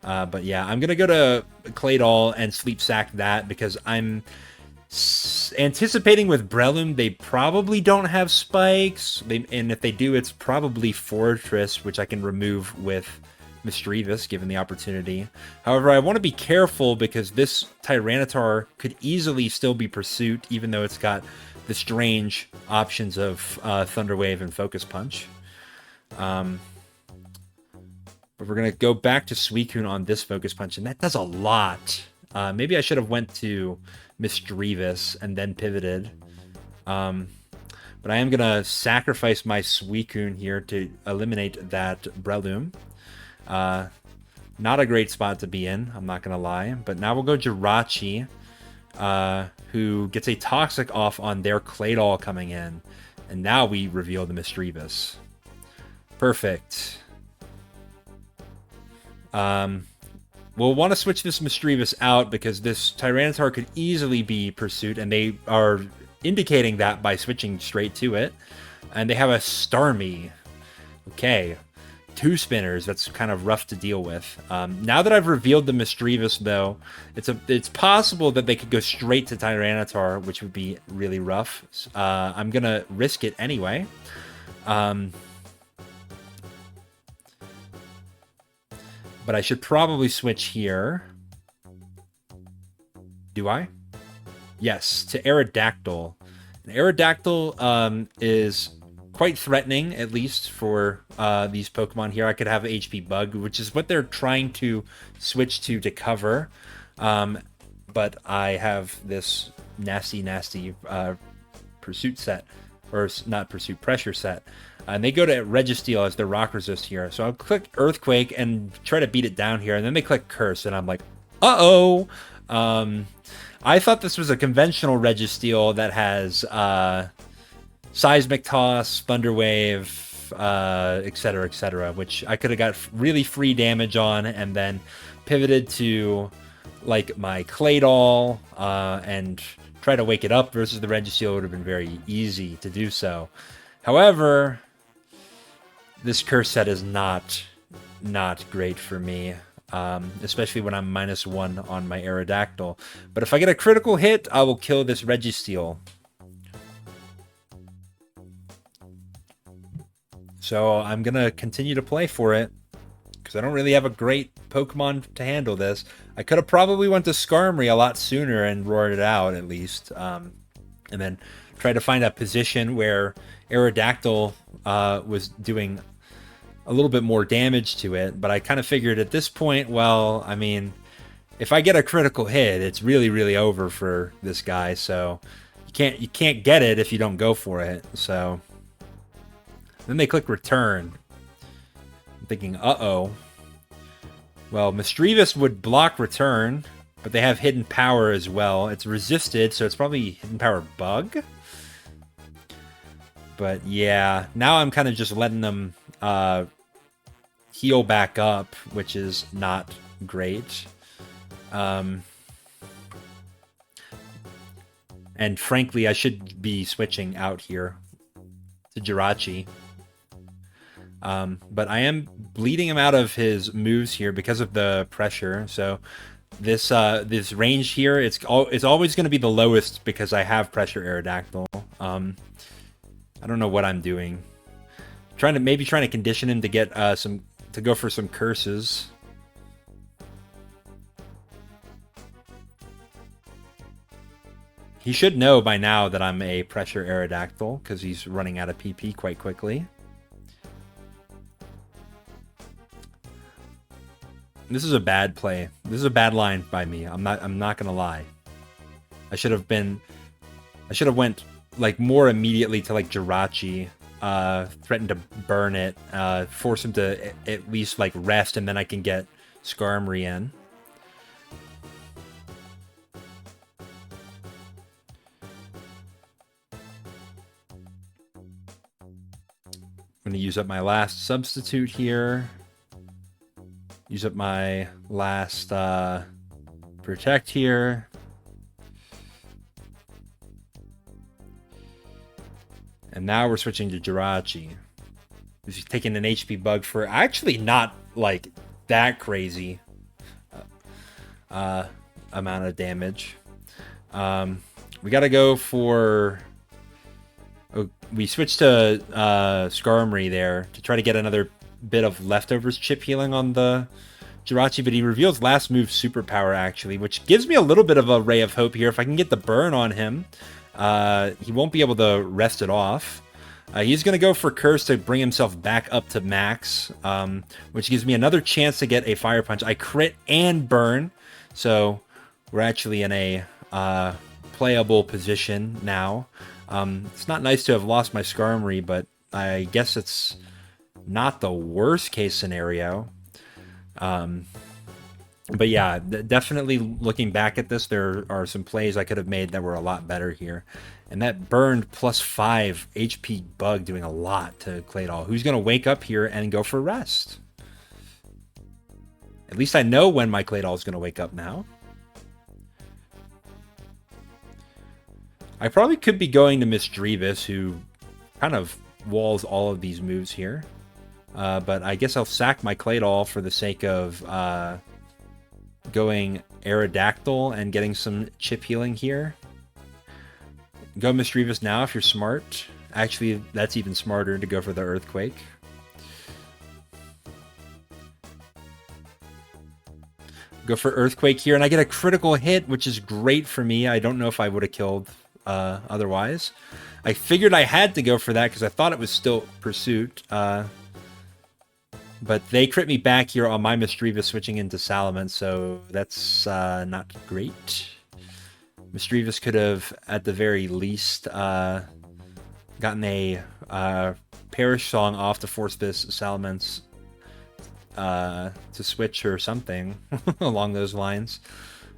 But yeah, I'm gonna go to Claydol and Sleep Sack that because I'm anticipating with Breloom they probably don't have spikes, and if they do, it's probably Fortress, which I can remove with Misdreavus given the opportunity. However, I want to be careful because this Tyranitar could easily still be Pursuit, even though it's got the strange options of Thunder Wave and Focus Punch. But we're going to go back to Suicune on this Focus Punch, and that does a lot. Maybe I should have went to Misdreavus and then pivoted. But I am going to sacrifice my Suicune here to eliminate that Breloom. Not a great spot to be in, I'm not going to lie. But now we'll go Jirachi, who gets a Toxic off on their Claydol coming in. And now we reveal the Misdreavus. Perfect. We'll want to switch this Misdreavus out because this Tyranitar could easily be Pursuit, and they are indicating that by switching straight to it. And they have a Starmie. Okay. 2 spinners, that's kind of rough to deal with. Now that I've revealed the Misdreavus, though, it's possible that they could go straight to Tyranitar, which would be really rough. I'm going to risk it anyway. But I should probably switch here. Do I? Yes, to Aerodactyl. And Aerodactyl is quite threatening, at least for these Pokemon here. I could have HP Bug, which is what they're trying to switch to cover. But I have this nasty Pursuit set, or not Pursuit, Pressure set. And they go to Registeel as their Rock Resist here. So I'll click Earthquake and try to beat it down here. And then they click Curse, and I'm like, uh-oh. I thought this was a conventional Registeel that has Seismic Toss, Thunder Wave, etc., which I could have got really free damage on and then pivoted to like my Claydol and try to wake it up versus the Registeel would have been very easy to do so. However, this curse set is not great for me, especially when I'm -1 on my Aerodactyl. But if I get a critical hit, I will kill this Registeel. So I'm going to continue to play for it, because I don't really have a great Pokemon to handle this. I could have probably went to Skarmory a lot sooner and roared it out, at least. And then tried to find a position where Aerodactyl was doing a little bit more damage to it. But I kind of figured at this point, well, I mean, if I get a critical hit, it's really, really over for this guy. So you can't get it if you don't go for it. So then they click return. I'm thinking, uh-oh. Well, Misdreavus would block return, but they have hidden power as well. It's resisted, so it's probably hidden power bug. But yeah, now I'm kind of just letting them heal back up, which is not great. And frankly, I should be switching out here to Jirachi. But I am bleeding him out of his moves here because of the pressure. So this range here, it's always going to be the lowest because I have pressure Aerodactyl. I don't know what I'm doing. Maybe trying to condition him to get to go for some curses. He should know by now that I'm a pressure Aerodactyl because he's running out of PP quite quickly. This is a bad play. This is a bad line by me. I'm not gonna lie. I should have went like more immediately to like Jirachi, threaten to burn it, force him to at least like rest, and then I can get Skarmory in. I'm gonna use up my last substitute here. Use up my last protect here. And now we're switching to Jirachi. He's taking an HP bug for actually not like that crazy amount of damage. We got to go for... we switched to Skarmory there to try to get another bit of leftovers chip healing on the Jirachi, but he reveals last move superpower actually, which gives me a little bit of a ray of hope here. If I can get the burn on him, he won't be able to rest it off. He's going to go for curse to bring himself back up to max, which gives me another chance to get a fire punch. I crit and burn, so we're actually in a playable position now. It's not nice to have lost my Skarmory, but I guess it's not the worst case scenario. But yeah, definitely looking back at this, there are some plays I could have made that were a lot better here. And that burned +5 HP bug doing a lot to Claydol, who's going to wake up here and go for rest. At least I know when my Claydol is going to wake up now. I probably could be going to Misdreavus, who kind of walls all of these moves here. But I guess I'll sack my Claydol for the sake of going Aerodactyl and getting some chip healing here. Go Misdreavus now if you're smart. Actually, that's even smarter to go for the Earthquake. Go for Earthquake here, and I get a critical hit, which is great for me. I don't know if I would have killed otherwise. I figured I had to go for that because I thought it was still Pursuit. But they crit me back here on my Misdreavus switching into Salamence, so that's not great. Misdreavus could have, at the very least, gotten a Perish Song off to force this Salamence to switch or something along those lines.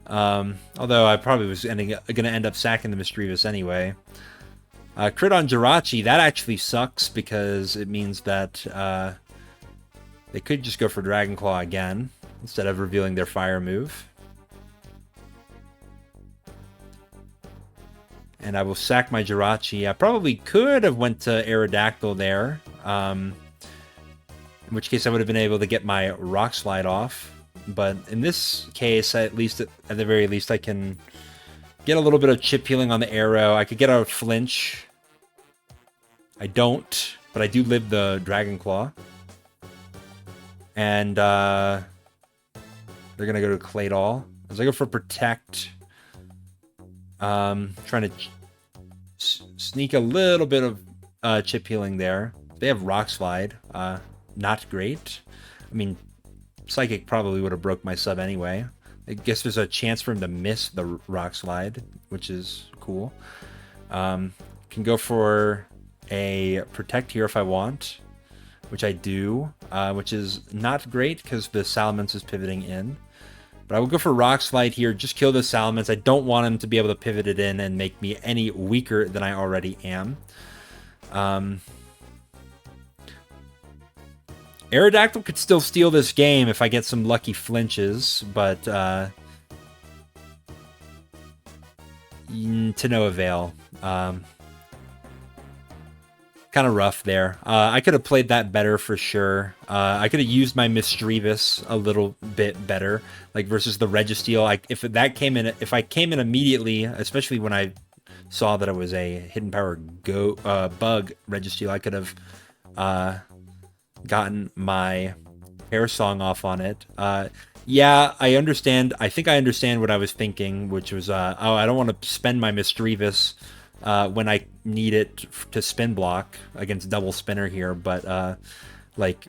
Although I probably was going to end up sacking the Misdreavus anyway. Crit on Jirachi, that actually sucks because it means that they could just go for Dragon Claw again instead of revealing their fire move. And I will sack my Jirachi. I probably could have went to Aerodactyl there. In which case I would have been able to get my Rock Slide off. But in this case, at least at the very least, I can get a little bit of chip healing on the arrow. I could get a flinch. I don't, but I do live the Dragon Claw. And they're going to go to Claydol. As I go for Protect, trying to sneak a little bit of chip healing there. They have Rock Slide. Not great. I mean, Psychic probably would have broke my sub anyway. I guess there's a chance for him to miss the Rock Slide, which is cool. Can go for a Protect here if I want, which I do, which is not great because the Salamence is pivoting in. But I will go for Rock Slide here, just kill the Salamence. I don't want him to be able to pivot it in and make me any weaker than I already am. Aerodactyl could still steal this game if I get some lucky flinches, but to no avail. Kind of rough there. I could have played that better for sure. I could have used my Misdreavus a little bit better, like versus the Registeel. If I came in immediately, especially when I saw that it was a hidden power bug Registeel, I could have gotten my Hair Song off on it. Yeah, I understand. I think I understand what I was thinking, which was, oh, I don't want to spend my Misdreavus when I need it to spin block against double spinner here, but like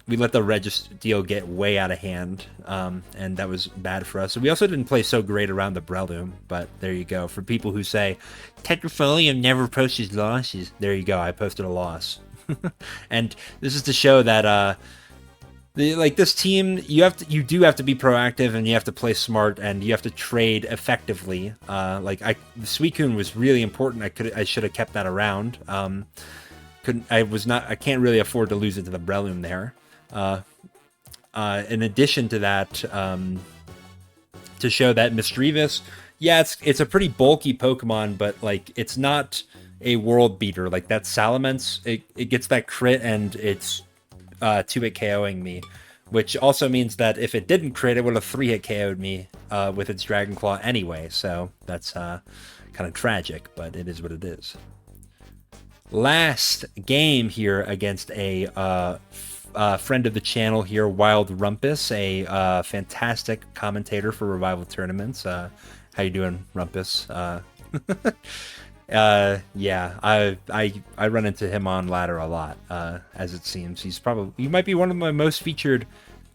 we let the Registeel get way out of hand, and that was bad for us. So we also didn't play so great around the Breloom, but there you go. For people who say Tetrafolium never posts losses, there you go. I posted a loss, and this is to show that this team, you do have to be proactive, and you have to play smart, and you have to trade effectively. The Suicune was really important. I should have kept that around. I can't really afford to lose it to the Breloom there. In addition to that, to show that Misdreavus, yeah, it's a pretty bulky Pokemon, but like it's not a world beater. Like that Salamence, it gets that crit, and it's 2-hit KOing me, which also means that if it didn't crit, it would have 3-hit KO'd me with its Dragon Claw anyway, so that's kind of tragic, but it is what it is. Last game here against a friend of the channel here, Wild Rumpus, a fantastic commentator for Revival tournaments. How you doing, Rumpus? Yeah, I run into him on ladder a lot, as it seems. He might be one of my most featured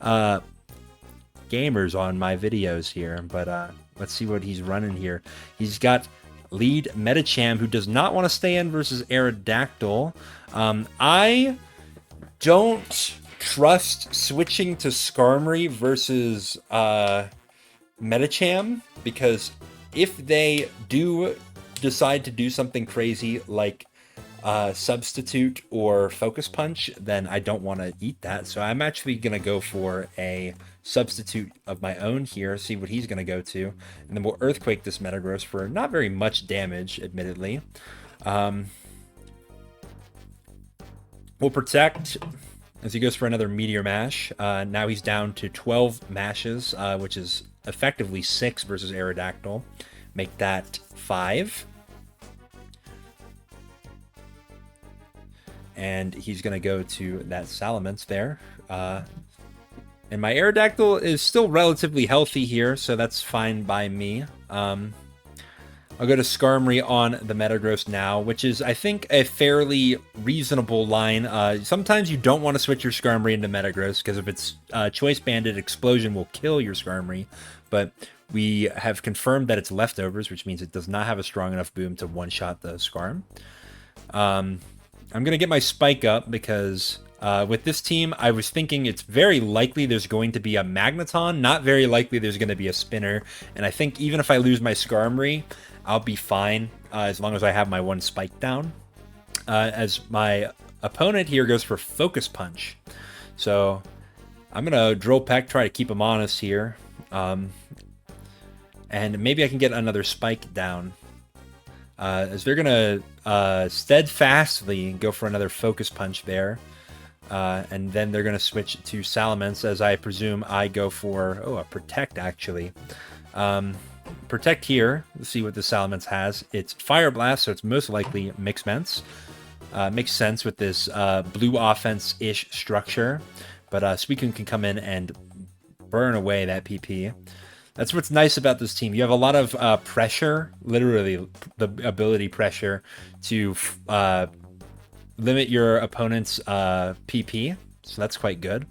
gamers on my videos here, but let's see what he's running here. He's got lead Medicham, who does not want to stay in versus Aerodactyl. I don't trust switching to Skarmory versus Medicham, because if they do decide to do something crazy like Substitute or Focus Punch, then I don't want to eat that. So I'm actually going to go for a Substitute of my own here, see what he's going to go to, and then we'll Earthquake this Metagross for not very much damage, admittedly. We'll Protect as he goes for another Meteor Mash. Now he's down to 12 mashes, which is effectively 6 versus Aerodactyl. Make that 5. And he's going to go to that Salamence there. And my Aerodactyl is still relatively healthy here, so that's fine by me. I'll go to Skarmory on the Metagross now, which is, I think, a fairly reasonable line. Sometimes you don't want to switch your Skarmory into Metagross, because if it's Choice Banded, Explosion will kill your Skarmory. But we have confirmed that it's leftovers, which means it does not have a strong enough boom to one-shot the Skarm. I'm going to get my Spike up because with this team, I was thinking it's very likely there's going to be a Magneton, not very likely there's going to be a Spinner. And I think even if I lose my Skarmory, I'll be fine as long as I have my one Spike down. As my opponent here goes for Focus Punch. So I'm going to Drill Peck, try to keep him honest here. And maybe I can get another Spike down. as they're going to steadfastly go for another focus punch there. And then they're going to switch to Salamence, as I presume I go for, a Protect, actually. Protect here. Let's see what the Salamence has. It's Fire Blast, so it's most likely Mixed Ments. Makes sense with this blue offense-ish structure. But Suicune can come in and burn away that PP. That's what's nice about this team. You have a lot of pressure, literally the ability pressure to limit your opponent's PP. So that's quite good.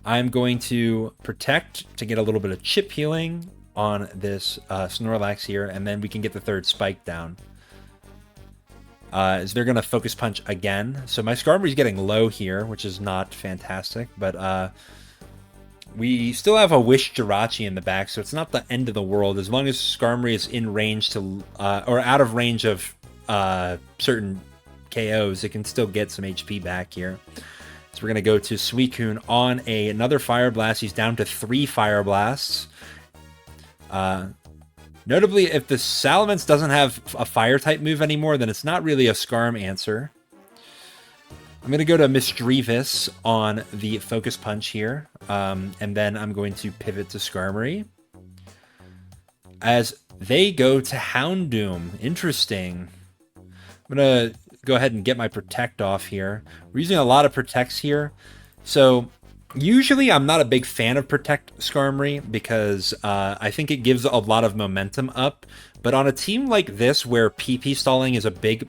I'm going to Protect to get a little bit of chip healing on this Snorlax here, and then we can get the third spike down. Is they're going to focus punch again. So my Skarmory's getting low here, which is not fantastic, but we still have a Wish Jirachi in the back, so it's not the end of the world. As long as Skarmory is in range to, or out of range of certain KOs, it can still get some HP back here. So we're going to go to Suicune on another Fire Blast. He's down to 3 Fire Blasts. Notably, if the Salamence doesn't have a Fire-type move anymore, then it's not really a Skarm answer. I'm going to go to Misdreavus on the Focus Punch here, and then I'm going to pivot to Skarmory. As they go to Houndoom. Interesting. I'm going to go ahead and get my Protect off here. We're using a lot of Protects here. So usually I'm not a big fan of Protect Skarmory because I think it gives a lot of momentum up. But on a team like this where PP stalling is a big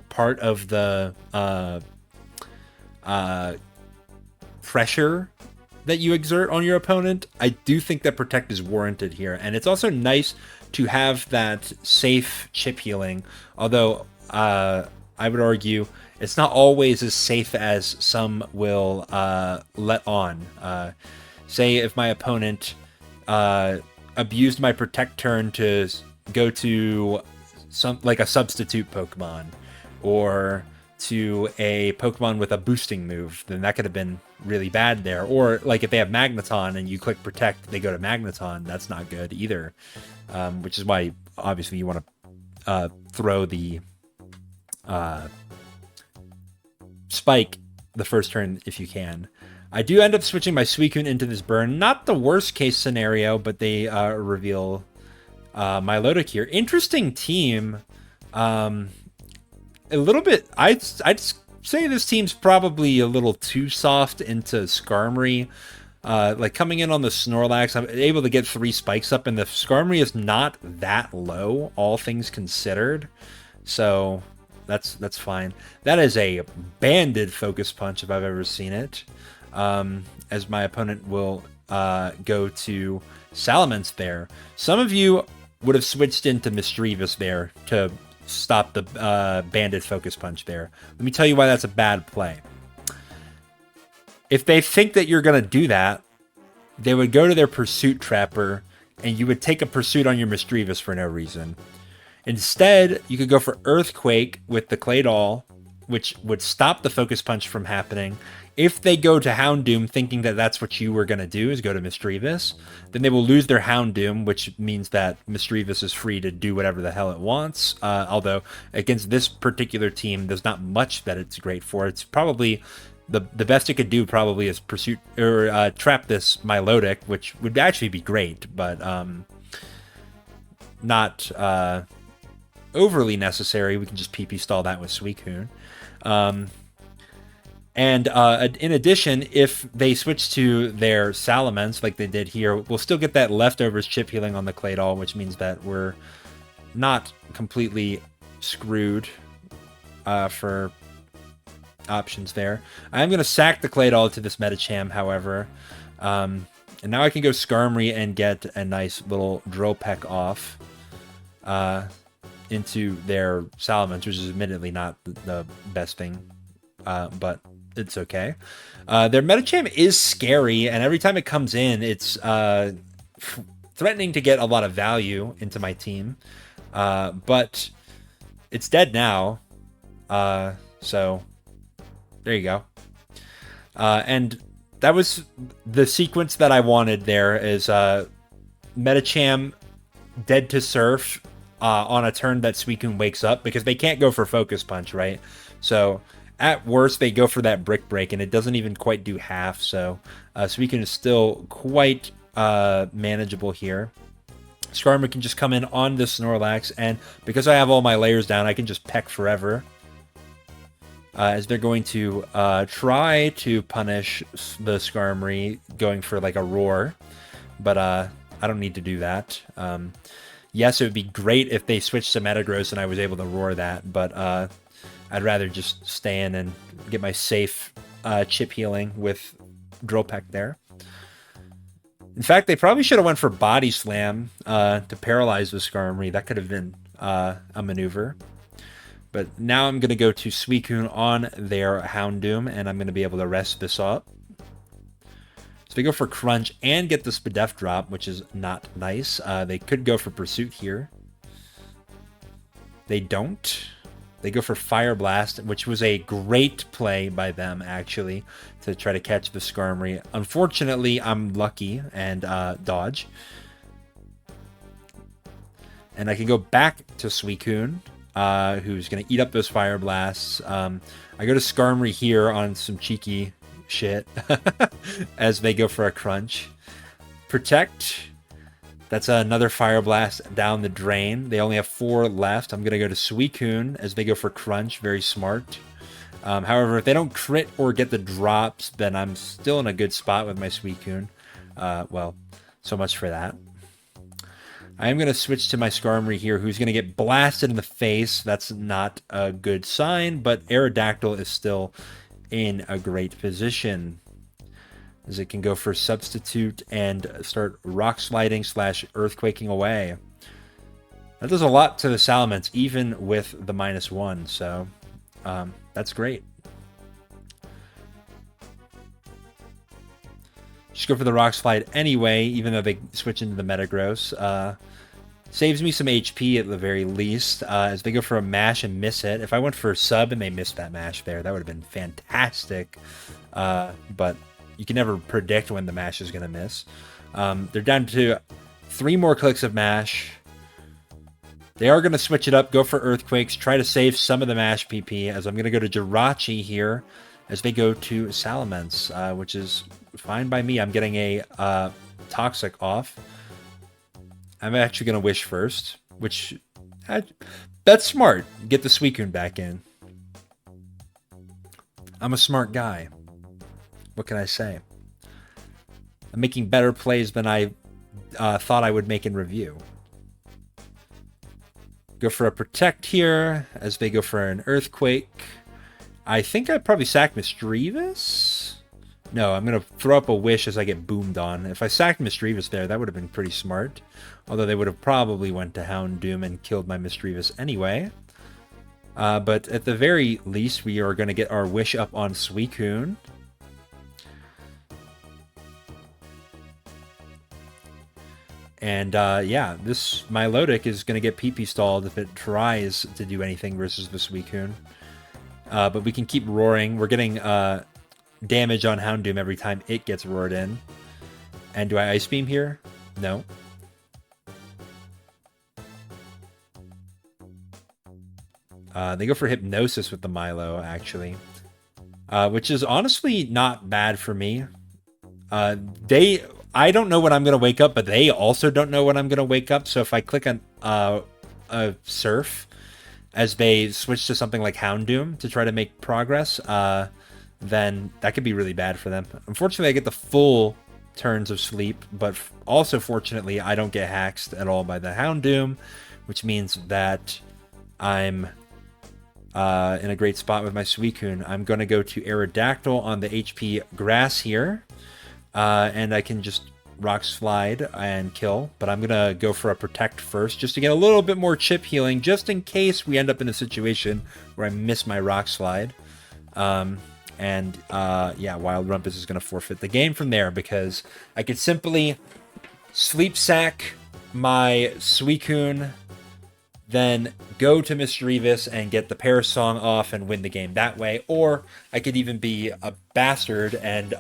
part of the pressure that you exert on your opponent, I do think that Protect is warranted here. And it's also nice to have that safe chip healing, although I would argue it's not always as safe as some will let on. Say if my opponent abused my Protect turn to go to like a substitute Pokemon, or to a Pokemon with a boosting move, then that could have been really bad there. Or like if they have Magneton and you click Protect, they go to Magneton, that's not good either. Which is why obviously you want to throw the Spike the first turn if you can. I do end up switching my Suicune into this burn. Not the worst case scenario, but they reveal Milotic here. Interesting team. A little bit, I'd say this team's probably a little too soft into Skarmory. Like coming in on the Snorlax, I'm able to get 3 spikes up, and the Skarmory is not that low, all things considered. So that's fine. That is a banded Focus Punch if I've ever seen it. As my opponent will go to Salamence there. Some of you would have switched into Misdreavus there to stop the banded Focus Punch there. Let me tell you why that's a bad play. If they think that you're going to do that, they would go to their Pursuit Trapper, and you would take a Pursuit on your Misdreavus for no reason. Instead, you could go for Earthquake with the Claydol, which would stop the Focus Punch from happening. If they go to Houndoom thinking that that's what you were going to do, is go to Misdreavus, then they will lose their Houndoom, which means that Misdreavus is free to do whatever the hell it wants. Although, against this particular team, there's not much that it's great for. It's probably the best it could do probably is Pursuit or trap this Milotic, which would actually be great, but not overly necessary. We can just PP stall that with Suicune. And in addition, if they switch to their Salamence like they did here, we'll still get that leftovers chip healing on the Claydol, which means that we're not completely screwed for options there. I'm going to sack the Claydol to this Medicham, however. And now I can go Skarmory and get a nice little Drill Peck off into their Salamence, which is admittedly not the best thing, but it's okay. Their Medicham is scary, and every time it comes in, it's threatening to get a lot of value into my team. But it's dead now, so there you go. And that was the sequence that I wanted there, is Medicham dead to Surf, on a turn that Suicune wakes up, because they can't go for Focus Punch, right? So at worst, they go for that Brick Break, and it doesn't even quite do half. So Suicune is still quite manageable here. Skarmory can just come in on the Snorlax, and because I have all my layers down, I can just peck forever. As they're going to try to punish the Skarmory going for like a Roar, but I don't need to do that. Yes, it would be great if they switched to Metagross and I was able to Roar that, but I'd rather just stay in and get my safe chip healing with Drill Peck there. In fact, they probably should have went for Body Slam to paralyze the Skarmory. That could have been a maneuver. But now I'm going to go to Suicune on their Houndoom, and I'm going to be able to rest this up. So they go for Crunch and get the Spadef drop, which is not nice. They could go for Pursuit here. They don't. They go for Fire Blast, which was a great play by them, actually, to try to catch the Skarmory. Unfortunately, I'm lucky and dodge. And I can go back to Suicune, who's going to eat up those Fire Blasts. I go to Skarmory here on some cheeky shit as they go for a Crunch. Protect. That's another Fire Blast down the drain. They only have 4 left. I'm going to go to Suicune as they go for Crunch. Very smart. However, if they don't crit or get the drops, then I'm still in a good spot with my Suicune. Well, so much for that. I am going to switch to my Skarmory here, who's going to get blasted in the face. That's not a good sign, but Aerodactyl is still in a great position, as it can go for Substitute and start Rock Sliding / Earthquaking away. That does a lot to the Salamence, even with the -1, so that's great. Just go for the Rock Slide anyway, even though they switch into the Metagross. Saves me some HP at the very least, as they go for a Mash and miss it. If I went for a Sub and they missed that Mash there, that would have been fantastic. But you can never predict when the Mash is going to miss. They're down to 3 more clicks of Mash. They are going to switch it up, go for Earthquakes, try to save some of the Mash PP, as I'm going to go to Jirachi here as they go to Salamence, which is fine by me. I'm getting a Toxic off. I'm actually going to Wish first, which that's smart. Get the Suicune back in. I'm a smart guy. What can I say? I'm making better plays than I thought I would make in review. Go for a Protect here as they go for an Earthquake. I think I'd probably sack Misdreavus. No, I'm going to throw up a Wish as I get boomed on. If I sacked Misdreavus there, that would have been pretty smart. Although they would have probably went to Houndoom and killed my Misdreavus anyway. But at the very least, we are going to get our Wish up on Suicune. And yeah, this Milotic is going to get PP stalled if it tries to do anything versus the Suicune. But we can keep roaring. We're getting damage on Houndoom every time it gets roared in. And do I Ice Beam here? No. They go for Hypnosis with the Milo, actually. Which is honestly not bad for me. I don't know when I'm going to wake up, but they also don't know when I'm going to wake up. So if I click on a Surf as they switch to something like Houndoom to try to make progress, then that could be really bad for them. Unfortunately, I get the full turns of sleep, but also fortunately, I don't get haxed at all by the Houndoom, which means that I'm in a great spot with my Suicune. I'm going to go to Aerodactyl on the HP Grass here. And I can just Rock Slide and kill, but I'm going to go for a Protect first, just to get a little bit more chip healing, just in case we end up in a situation where I miss my Rock Slide. Yeah, Wild Rumpus is going to forfeit the game from there, because I could simply Sleep Sack my Suicune, then go to Misdreavus and get the Parasong off and win the game that way, or I could even be a bastard and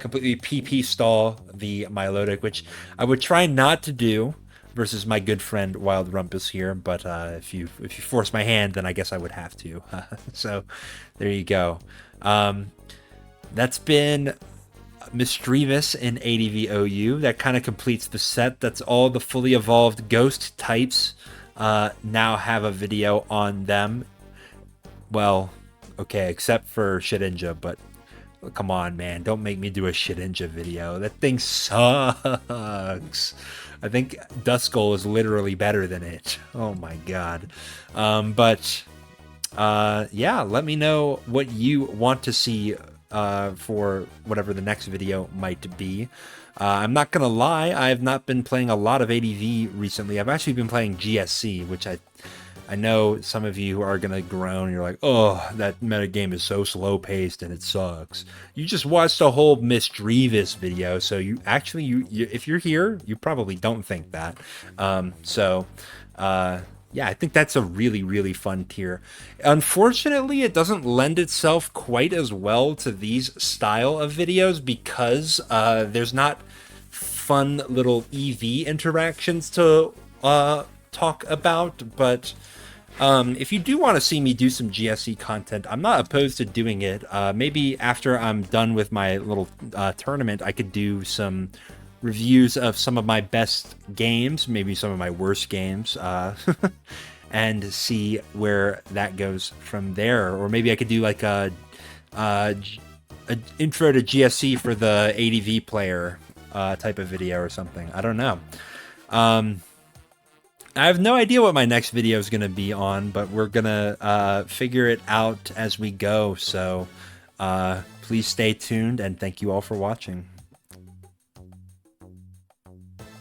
completely PP stall the Milotic, which I would try not to do, versus my good friend Wild Rumpus here. But if you force my hand, then I guess I would have to. So there you go. That's been Misdreavus in ADVOU. That kind of completes the set. That's all the fully evolved ghost types now have a video on them. Well, okay, except for Shedinja, but come on, man, don't make me do a Shedinja video. That thing sucks. I think Duskull is literally better than it. Oh my god. Yeah, let me know what you want to see for whatever the next video might be. I'm not gonna lie, I have not been playing a lot of ADV recently. I've actually been playing GSC, which I know some of you are gonna groan. You're like, oh, that metagame is so slow paced and it sucks. You just watched a whole Misdreavus video, so you actually, if you're here, you probably don't think that. Yeah, I think that's a really, really fun tier. Unfortunately, it doesn't lend itself quite as well to these style of videos because there's not fun little EV interactions to talk about. But if you do want to see me do some GSC content, I'm not opposed to doing it. Maybe after I'm done with my little tournament, I could do some reviews of some of my best games, maybe some of my worst games, and see where that goes from there. Or maybe I could do like a intro to GSC for the ADV player type of video or something. I don't know. I have no idea what my next video is going to be on, but we're going to figure it out as we go. So please stay tuned, and thank you all for watching.